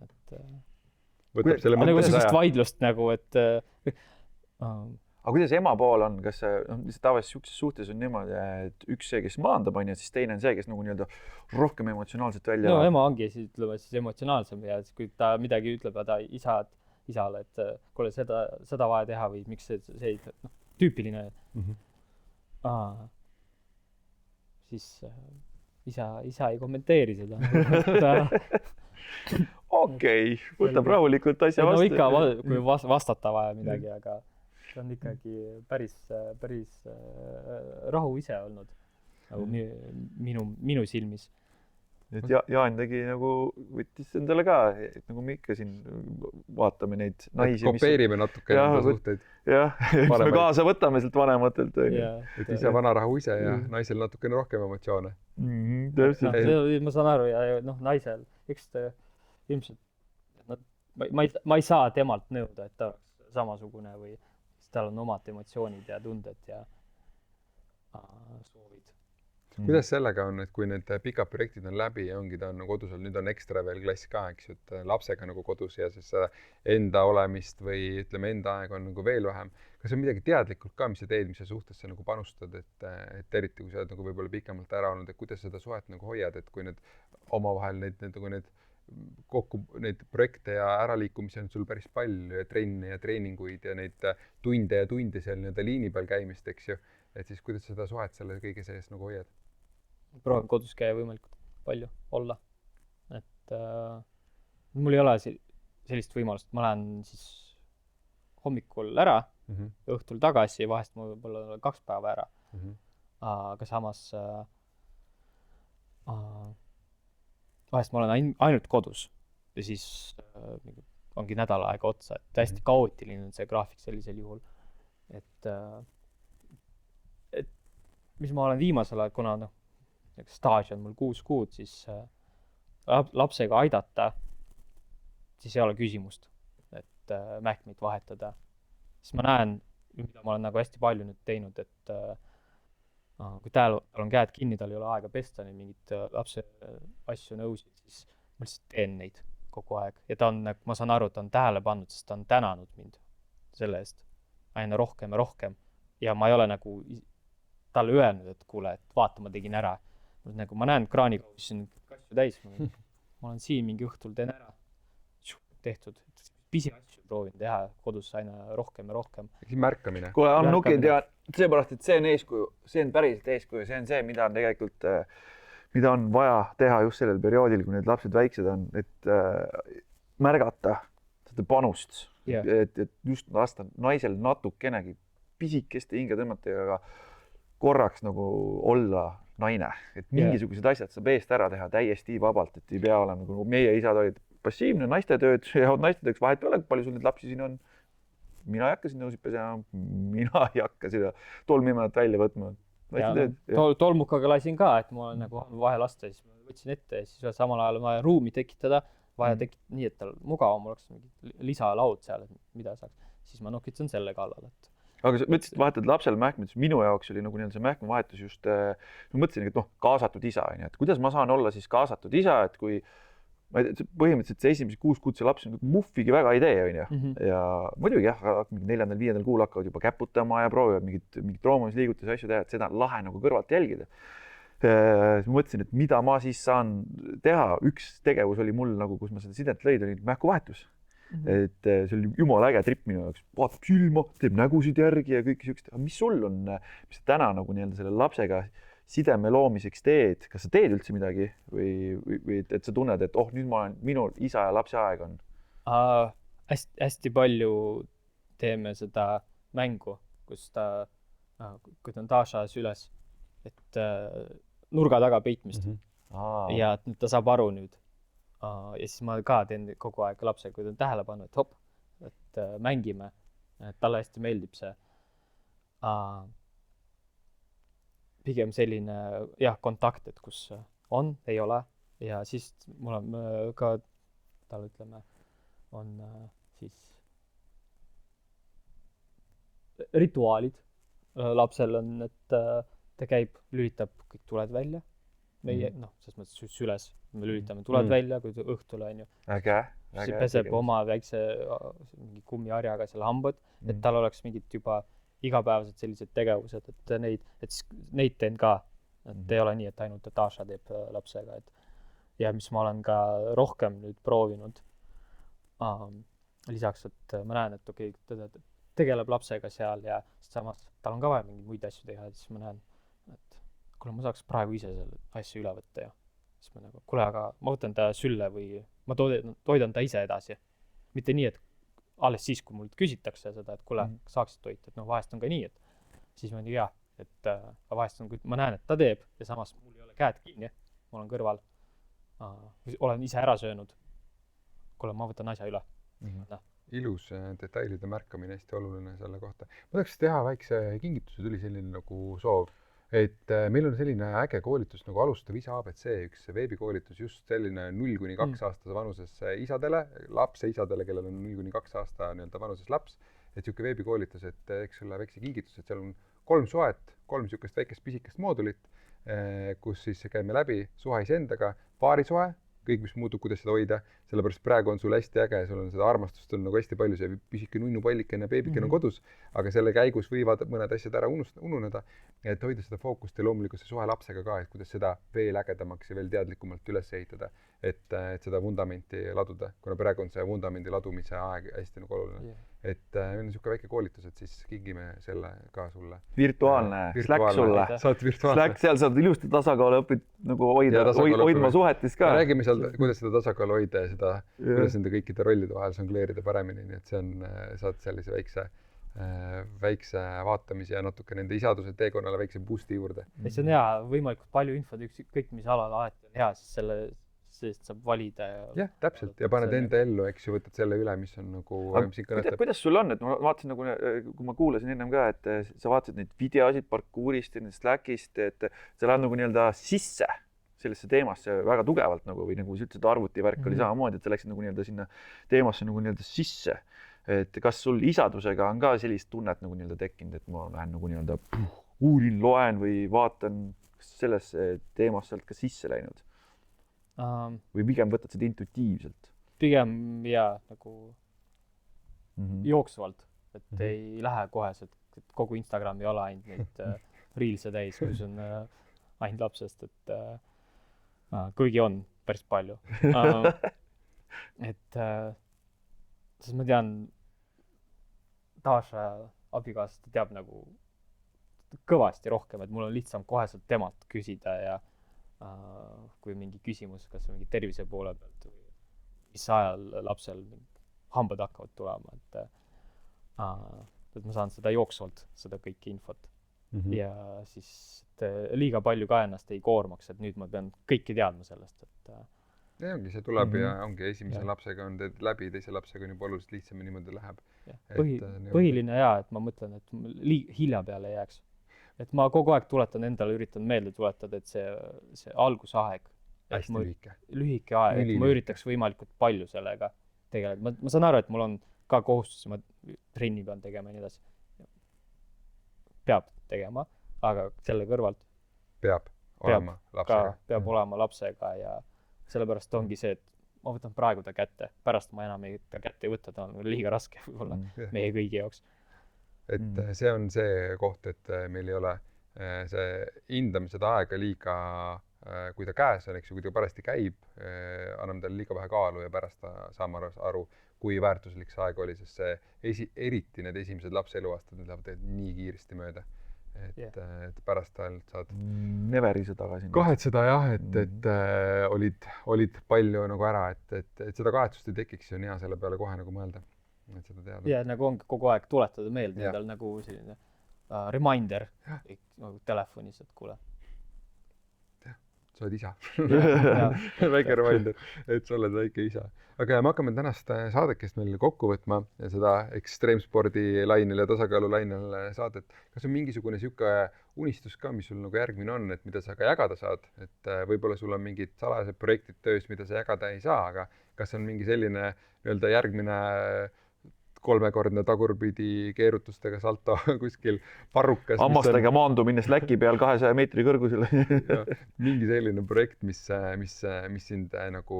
et Võtab selle nagu mõttes sellist aja. vaidlust nagu, et aga kuidas ema pool on, kas see, lihtsalt tavaliselt siukses suhtes on niimoodi, et üks see, kes maandab, on ju, siis teine on see, kes nagu nii-öelda rohkem emotsionaalselt välja no ema ongi siis, ütleme siis emotsionaalsem ja siis, kui ta midagi ütleb, ta isale, et kuule, seda vaja teha või miks see noh, tüüpiline siis isa ei kommenteeri seda. okei, võtab rahulikult asja no vastu. ikka, kui vastata vaja midagi, aga see on ikkagi päris rahu ise olnud nagu minu silmis. et Jaan tegi nagu, võttis endale ka, et nagu me ikka siin vaatame neid naisi, kopeerime natuke enda suhteid. jah, me kaasa võtame sealt vanematelt. et ise vanarahu ise ja naisel natukene rohkem emotsioone. Ma saan aru ja noh, naisel, eks ta ilmselt, ma ei saa temalt nõuda, et ta oleks samasugune või tal on omad emotsioonid ja tunded ja soovid. Kuidas sellega on, et kui need pikad projektid on läbi ja ongi ta on kodus olnud, nüüd on ekstra veel klass ka, eks ju, et lapsega nagu kodus ja siis enda olemist või ütleme, enda aega on nagu veel vähem. Kas on midagi teadlikult ka, mis sa teed, mis sa suhtesse nagu panustad, et eriti kui sa oled nagu võib-olla pikemalt ära olnud, et kuidas seda suhet nagu hoiad, et kui need omavahel neid projekte ja äraliikumisi on sul päris palju ja trenne ja treeninguid ja neid tunde seal nii-öelda liini peal käimist, eks ju, et siis kuidas seda suhet selle kõige sees nagu hoiad? Proovin kodus käia võimalikult palju olla, et mul ei ole sellist võimalust, ma lähen siis hommikul ära, õhtul tagasi, vahest ma võib-olla 2 päeva ära, aga samas vahest ma olen ainult kodus ja siis ongi nädal aega otsa, et hästi kaootiline on see graafik sellisel juhul, et mis ma olen viimasel ajal, kuna noh, staaž on mul 6 kuud, siis lapsega aidata, siis ei ole küsimust, et mähkmeid vahetada. Siis ma näen, mida ma olen nagu hästi palju nüüd teinud, et kui tal on käed kinni, tal ei ole aega pesta neid mingid lapse asju, nõusid, siis ma lihtsalt teen neid kogu aeg. Ja ta on, ma saan aru, ta on tähele pannud, sest ta on tänanud mind selle eest aina rohkem ja rohkem. Ja ma ei ole nagu talle öelnud, et kuule, et vaata, ma tegin ära. Nagu ma näen kraanikausis kasju täis, ma olen siin mingi õhtul teen ära, tehtud, pisi asju proovin teha kodus aina rohkem ja rohkem. Märkamine. Kuule, on nukid ja seepärast, et see on eeskuju, see on päriselt eeskuju, see on see, mida on tegelikult, mida on vaja teha just sellel perioodil, kui need lapsed väiksed on, et märgata seda panust, et just lasta naisel natukenegi pisikeste hingetõmmetega korraks nagu olla naine, et mingisugused asjad saab eest ära teha täiesti vabalt, et ei pea olema nagu meie isad olid passiivne naistetööd ja naistetööks vahet ei ole, palju sul neid lapsi siin on. Mina ei hakka siin nõusid pesema, mina ei hakka seda tolmimemat välja võtma. Tolmukaga lasin ka, et ma olen nagu vahe lasta, siis ma võtsin ette ja siis samal ajal vaja ruumi tekitada, vaja nii, et tal mugavam oleks mingi lisalaud seal, mida saaks. Siis ma nokitsen selle kallal, et aga sa mõtlesid, vahetad lapsele mähkmed, minu jaoks oli nagu see mähkmevahetus just, ma mõtlesin, et kaasatud isa, et kuidas ma saan olla siis kaasatud isa, et kui põhimõtteliselt see esimese 6 kuud see laps on muffigi väga ei tee, ja muidugi jah, 4.-5. kuul hakkavad juba käputama ja proovivad mingit roomumisliigutusi asju teha, et seda on lahe nagu kõrvalt jälgida. Siis ma mõtlesin, et mida ma siis saan teha. Üks tegevus oli mul nagu, kus ma seda sidet lõid, oli mähkuvahetus. Et see oli jumala äge trip minu jaoks, vaatab silma, teeb nägusid järgi ja kõik siukest, aga mis sul on, mis sa täna nagu nii-öelda selle lapsega sideme loomiseks teed, kas sa teed üldse midagi või et sa tunned, et nüüd ma olen, minu isa ja lapse aeg on? Hästi palju teeme seda mängu, kus kui ta on Dašas üles, et nurga taga peitmist ja ta saab aru nüüd. Ja siis ma ka teen kogu aeg lapsega, kui ta on tähele pannud, et hopp, et mängime, et talle hästi meeldib see. Pigem selline kontakt, et kus on, ei ole ja siis mul on ka talle ütleme, on siis rituaalid lapsel on, et ta käib, lülitab kõik tuled välja. Meie, selles mõttes süles me lülitame tuled välja, kui õhtul on ju. Äge. Siis peseb oma väikse mingi kummiharjaga seal hambad, et tal oleks mingid juba igapäevased sellised tegevused, et neid teen ka. Et ei ole nii, et ainult Tasha teeb lapsega. Ja mis ma olen ka rohkem nüüd proovinud. Lisaks, et ma näen, et okei, ta tegeleb lapsega seal ja samas tal on ka vaja mingeid muid asju teha, siis ma näen, et kuule, ma saaks praegu ise selle asju üle võtta ja siis ma nagu, kuule, aga ma võtan ta sülle või ma toidan ta ise edasi. Mitte nii, et alles siis, kui mult küsitakse seda, et kuule, saaksid toita, et vahest on ka nii, et siis ma nii et vahest on, kui ma näen, et ta teeb ja samas mul ei ole käed kinni, ma olen kõrval, olen ise ära söönud. Kuule, ma võtan asja üle. Ilus detailide märkamine, hästi oluline selle kohta. Ma tahaks teha väikse kingituse, tuli selline nagu soov, et meil on selline äge koolitus nagu Alustav isa ABC, üks veebikoolitus just selline 0-2 aastase vanuses isadele, lapse isadele, kellel on 0-2 aasta vanuses laps, et siuke veebikoolitus, et eks sulle väikse kingitus, et seal on 3 suhet, 3 siukest väikest pisikest moodulit, kus siis käime läbi suhe iseendaga, paarisuhe, kõik, mis muutub, kuidas seda hoida, sellepärast praegu on sul hästi äge, sul on seda armastust on nagu hästi palju, see pisike nunnupallikene, beebikene on kodus, aga selle käigus võivad mõned asjad ära ununeda, et hoida seda fookust ja loomulikult see suhe lapsega ka, et kuidas seda veel ägedamaks ja veel teadlikumalt üles ehitada, et seda vundamenti laduda, kuna praegu on see vundamendi ladumise aeg hästi nagu oluline. Et meil on siuke väike koolitus, et siis kingime selle ka sulle. Virtuaalne. Slack sulle. Saad virtuaalne. Slack, seal saad ilusti tasakaalu õpid nagu hoidma suhetis ka. Räägime seal, kuidas seda tasakaalu hoida ja seda, kuidas nende kõikide rollide vahel žongleerida paremini, nii et see on, saad sellise väikse vaatamise ja natuke nende isaduse teekonnale väikse boosti juurde. See on hea, võimalikult palju infot, kõik mis alal alati on hea, siis sellest saab valida. Jah, täpselt. Ja paned enda ellu, eks ju, võtad selle üle, mis on nagu... Kuidas sul on, et ma vaatasin nagu, kui ma kuulasin ennem ka, et sa vaatasid neid videosid parkourist ja Slackist, et sa lähed nagu nii-öelda sisse sellesse teemasse väga tugevalt nagu, või nagu sa ütlesid, arvutivärk oli samamoodi, et sa läksid nagu nii-öelda sinna teemasse nagu nii-öelda sisse. Et kas sul isadusega on ka sellist tunnet nagu nii-öelda tekkinud, et ma lähen nagu nii-öelda uurin, loen või vaatan sellesse teemasse sealt ka sisse läinud? Või pigem võtad seda intuitiivselt? Pigem nagu jooksvalt, et ei lähe koheselt, et kogu Instagram ei ole ainult neid reelse täis, kus on ainult lapsest, et kuigi on päris palju. Et siis ma tean, Tasha abikaasast teab nagu kõvasti rohkem, et mul on lihtsam koheselt temalt küsida ja kui mingi küsimus, kas mingi tervise poole pealt või mis ajal lapsel hambad hakkavad tulema, et ma saan seda jooksvalt, seda kõike infot. Ja siis liiga palju ka ennast ei koormaks, et nüüd ma pean kõike teadma sellest, et ja ongi, see tuleb ja ongi esimese lapsega on teed läbi, teise lapsega on juba oluliselt lihtsam ja niimoodi läheb. Põhiline et ma mõtlen, et hilja peale ei jääks. Et ma kogu aeg tuletan endale, üritan meelde tuletada, et see algusaeg. Hästi lühike aeg, et ma üritaks võimalikult palju sellega tegeleda. Ma saan aru, et mul on ka kohustus, ma trenni pean tegema ja nii edasi. Peab tegema, aga selle kõrvalt peab olema lapsega. Peab olema lapsega ja sellepärast ongi see, et ma võtan praegu ta kätte. Pärast ma enam ta kätte ei võtta, ta on liiga raske võib-olla meie kõigi jaoks. Et see on see koht, et meil ei ole see hindame seda aega liiga, kui ta käes on, eks ju, kui ta parasti käib, anname talle liiga vähe kaalu ja pärast saame aru, kui väärtuslik see aeg oli, sest see eriti need esimesed lapse eluaastad, need lähevad nii kiiresti mööda. Et pärast ainult saad neverise tagasi. Kahetseda jah, et olid palju nagu ära, et seda kahetsust ei tekiks, on hea selle peale kohe nagu mõelda. Ja nagu ongi kogu aeg tuletada meelde endal nagu selline reminder nagu telefonis, et kuule. Sa oled isa. Väike reminder, et sa oled väike isa. Aga me hakkame tänast saadekest meil kokku võtma ja seda ekstreemspordi lainel ja tasakaalu lainel saadet. Kas on mingisugune siuke unistus ka, mis sul nagu järgmine on, et mida sa ka jagada saad? Et võib-olla sul on mingid salajased projektid töös, mida sa jagada ei saa, aga kas on mingi selline järgmine kolmekordne tagurpidi keerutustega salto kuskil parrukas. Hammastega maandu minnes läki peal 200 meetri kõrgusele. Mingi selline projekt, mis sind nagu,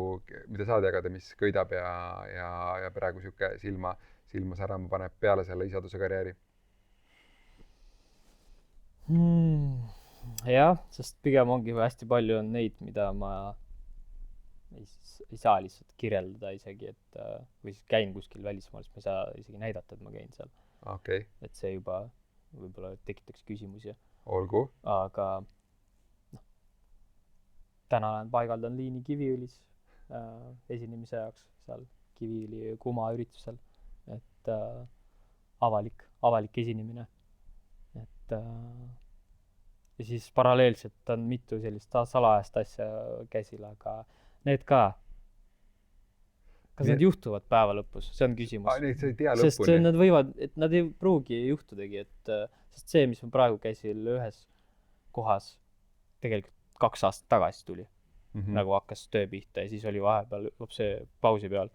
mida saad jagada, mis köidab ja praegu sihuke silma särama paneb peale selle isaduse karjääri. Jah, sest pigem ongi hästi palju on neid, mida ma ei saa lihtsalt kirjeldada isegi, et või siis käin kuskil välismaal, siis ma ei saa isegi näidata, et ma käin seal. Okay. Et see juba võib-olla tekitaks küsimusi. Olgu. Aga täna olen paigaldan liini Kiviõlis esinemise jaoks seal Kiviõli Kuma üritusel. Et avalik esinemine. Et ja siis paralleelselt on mitu sellist salajast asja käsil, aga need ka. Kas need juhtuvad päeva lõpus? See on küsimus. Neid sa ei tea lõpuni. Sest nad võivad, et nad ei pruugi juhtudagi, et sest see, mis on praegu käsil ühes kohas, tegelikult 2 aastat tagasi tuli. Nagu hakkas töö pihta ja siis oli vahepeal see pausi peal.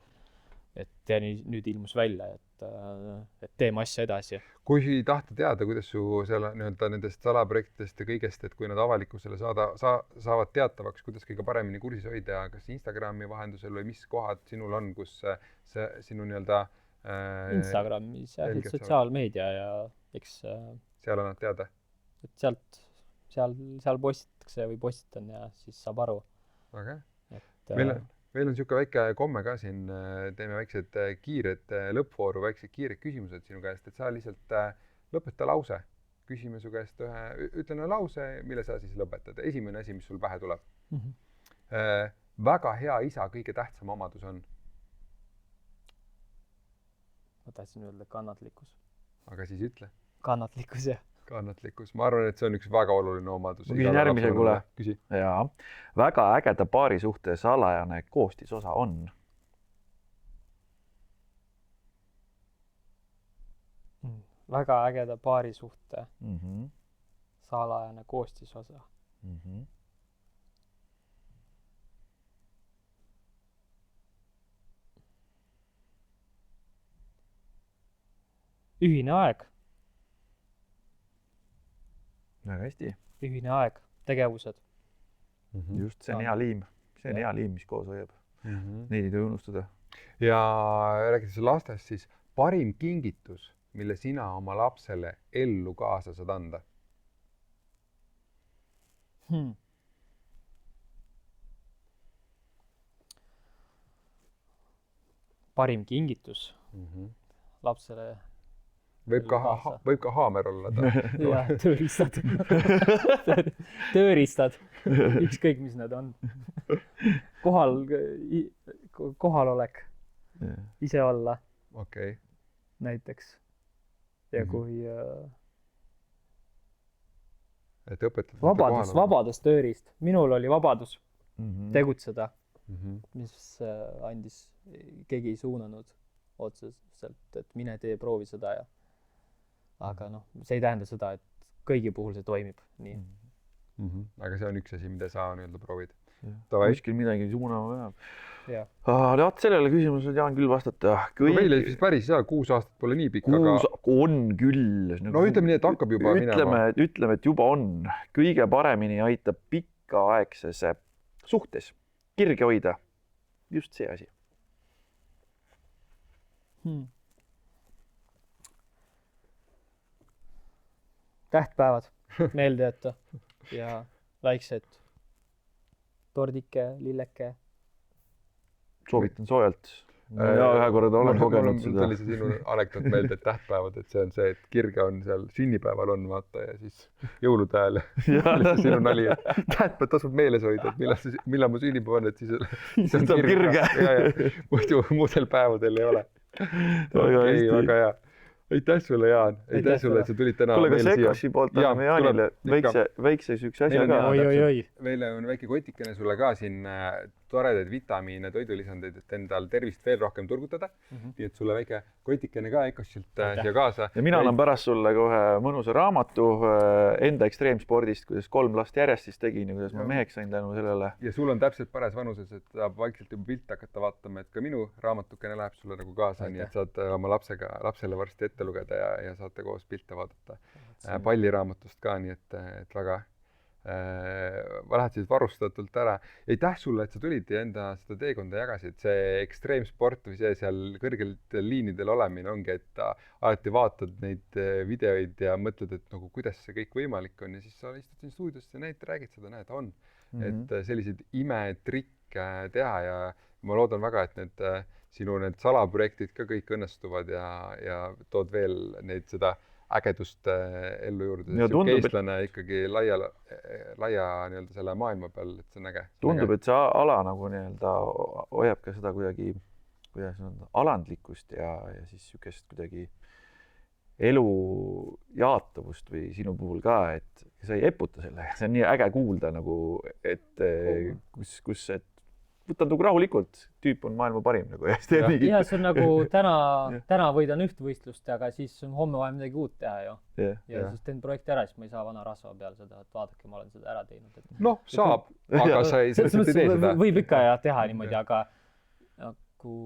Et ja nüüd ilmus välja, et teeme asja edasi. Kui tahta teada, kuidas su selle nendest salaprojektidest ja kõigest, et kui nad avalikkusele saavad teatavaks, kuidas kõige paremini kursis hoida, kas Instagrami vahendusel või mis kohad sinul on, kus see sinu Instagramis ja sotsiaalmeedia ja eks seal annad teada? Et seal postitakse või postitan ja siis saab aru. Väga. Meil on siuke väike komme ka siin, teeme väiksed kiired lõppvooru, väiksed kiired küsimused sinu käest, et sa lihtsalt lõpeta lause. Küsime su käest ütleme lause, mille sa siis lõpetad. Esimene asi, mis sul pähe tuleb. Väga hea isa kõige tähtsam omadus on? Ma tahtsin öelda kannatlikkus. Aga siis ütle. Kannatlikkus, jah. Kannatlikkus. Ma arvan, et see on üks väga oluline omadus. Ma küsin järgmise, kuule. Küsi. Jaa. Väga ägeda paari suhte salajane koostisosa on? Väga ägeda paari suhte salajane koostisosa. Ühine aeg. Väga hästi. Ühine aeg, tegevused. Just, see on hea liim. See on hea liim, mis koos hoiab. Neid ei tohi unustada. Ja rääkides lastest, siis parim kingitus, mille sina oma lapsele ellu kaasa saad anda? Parim kingitus lapsele võib ka haamer olla. Jah, tööriistad. Ükskõik, mis need on. Kohalolek. Ise olla. Okay. Näiteks. Ja kui... Et õpetad vabadus tööriist. Minul oli vabadus tegutseda, mis andis, keegi ei suunanud otseselt, et mine tee, proovi seda ja aga see ei tähenda seda, et kõigi puhul see toimib nii. Aga see on üks asi, mida sa proovid. Kuskil midagi suunama vähem. Sellele küsimusele Jaan küll vastata. Meil ei päris 6 aastat pole nii pikk, aga... On küll. No ütleme nii, et hakkab juba minema. Ütleme, et juba on. Kõige paremini aitab pikaaegses suhtes kirge hoida. Just see asi. Tähtpäevad meelde jätta ja väiksed tordike, lilleke. Soovitan soojalt. Ja ühe korda olen kogenud seda. Mul tuli see sinu anekdoot meelde, et tähtpäevad, et see on see, et kirge on seal sünnipäeval on vaata ja siis jõulude ajal. Sinu nali, et tähtpäevad tasub meeles hoida, et millal mu sünnipäev on, et siis on kirge. Muidu muudel päevadel ei ole. Okei, väga hea. Aitäh sulle, Jaan. Aitäh sulle, et sa tulid täna meil siia. Kuule, ka Sekoši poolt anname Jaanile väikse üks asja ka. Oi. Meile on väike kotikene sulle ka siin toredaid vitamiine, toidulisandeid, et endal tervist veel rohkem turgutada. Nii et sulle väike kotikene ka EcoShilt siia kaasa. Ja mina annan pärast sulle kohe mõnusa raamatu enda ekstreemspordist, kuidas 3 last järjest siis tegin ja kuidas ma meheks sain tänu sellele. Ja sul on täpselt pares vanuses, et saab vaikselt juba pilt hakata vaatama, et ka minu raamatukene läheb sulle nagu kaasa, nii et saad oma lapsele varsti ette lugeda ja saate koos pilte vaadata. Palliraamatust ka, nii et väga lähed siis varustatult ära. Aitäh sulle, et sa tulid ja enda seda teekonda jagasid. See ekstreemsport või see seal kõrgetel liinidel olemine ongi, et alati vaatad neid videoid ja mõtled, et nagu kuidas see kõik võimalik on ja siis sa istud siin stuudios ja räägid seda, näed, on. Et selliseid imetrikke teha ja ma loodan väga, et need sinu need salaprojektid ka kõik õnnestuvad ja tood veel neid seda ägedust ellu juurde. Eestlane ikkagi laia nii-öelda selle maailma peal, et see on äge. Tundub, et see ala nagu nii-öelda hoiab ka seda kuidagi alandlikkust ja siis sükest kuidagi elu jaatavust või sinu puhul ka, et sa ei eputa selle. See on nii äge kuulda nagu, et kus et võtad nagu rahulikult, tüüp on maailma parim nagu ja see on nagu täna võidan üht võistlust, aga siis on homme vaja midagi uut teha ju. Ja siis teen projekti ära, siis ma ei saa vana rasva peal seda, et vaadake, ma olen seda ära teinud. Noh, saab, aga sa ei tee seda. Võib ikka teha niimoodi, aga nagu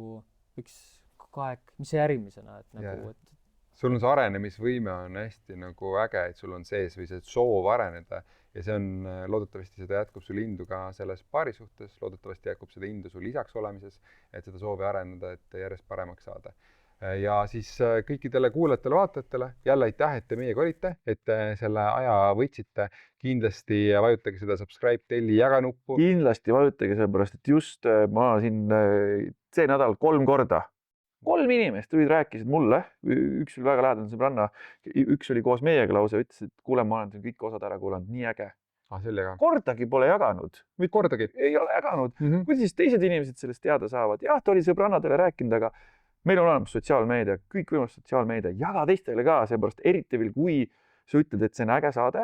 võiks kogu aeg, mis see järgmisena, et nagu, et sul on see arenemisvõime on hästi nagu äge, et sul on sees või see soov areneda ja see on loodetavasti seda jätkub sul indu ka selles paari suhtes, loodetavasti jätkub seda indu sul lisaks olemises, et seda soovi areneda, et järjest paremaks saada. Ja siis kõikidele kuulajatele, vaatajatele jälle aitäh, et te meiega olite, et selle aja võtsite. Kindlasti vajutage seda subscribe, telli, jaga nuppu. Kindlasti vajutage sellepärast, et just ma siin see nädal 3 korda 3 inimest tulid, rääkisid mulle, üks oli väga lähedane sõbranna, üks oli koos meiega lausa, ütles, et kuule, ma olen kõik osad ära kuulanud, nii äge. Kordagi pole jaganud. Kordagi? Ei ole jaganud. Kuidas siis teised inimesed sellest teada saavad? Jah, ta oli sõbrannadele rääkinud, aga meil on olemas sotsiaalmeedia, kõik võimalus sotsiaalmeedia, jaga teistele ka, seepärast eriti veel, kui sa ütled, et see on äge saade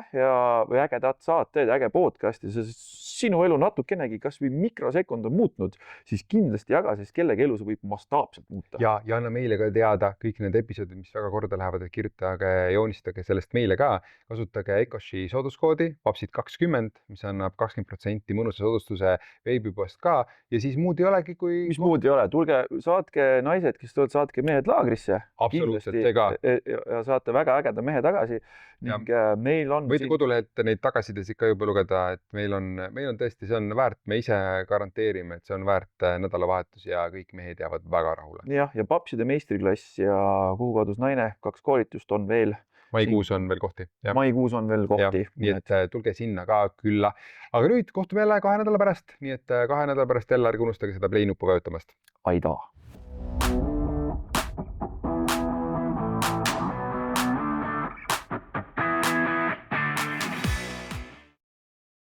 või ägedad saated, äge podcast ja sinu elu natukenegi kas või mikrosekund on muutnud, siis kindlasti jaga, sest kellegi elu see võib mastaapselt muuta. Ja anna meile ka teada kõik need episoodid, mis väga korda lähevad, et kirjutage, joonistage sellest meile ka. Kasutage EcoShi sooduskoodi PAPSIT20, mis annab 20% mõnusa soodustuse veebipoest ka ja siis muud ei olegi kui... Mis muud ei ole? Tulge, saatke naised, kes tulevad, saatke mehed laagrisse. Absoluutselt, see ka. Ja saate väga ägeda mehe tagasi. Ning meil on... Võite kodulehelt neid tagasides ikka juba lugeda, et meil on tõesti, see on väärt, me ise garanteerime, et see on väärt nädalavahetus ja kõik mehed jäävad väga rahule. Jah, ja papside meistriklass ja Kuhu kadus naine, 2 koolitust on veel. Maikuus on veel kohti. Maikuus on veel kohti. Nii et tulge sinna ka külla. Aga nüüd kohtume jälle 2 nädala pärast, nii et 2 nädala pärast jälle ärge unustage seda play nuppu vajutamast. Aidaa!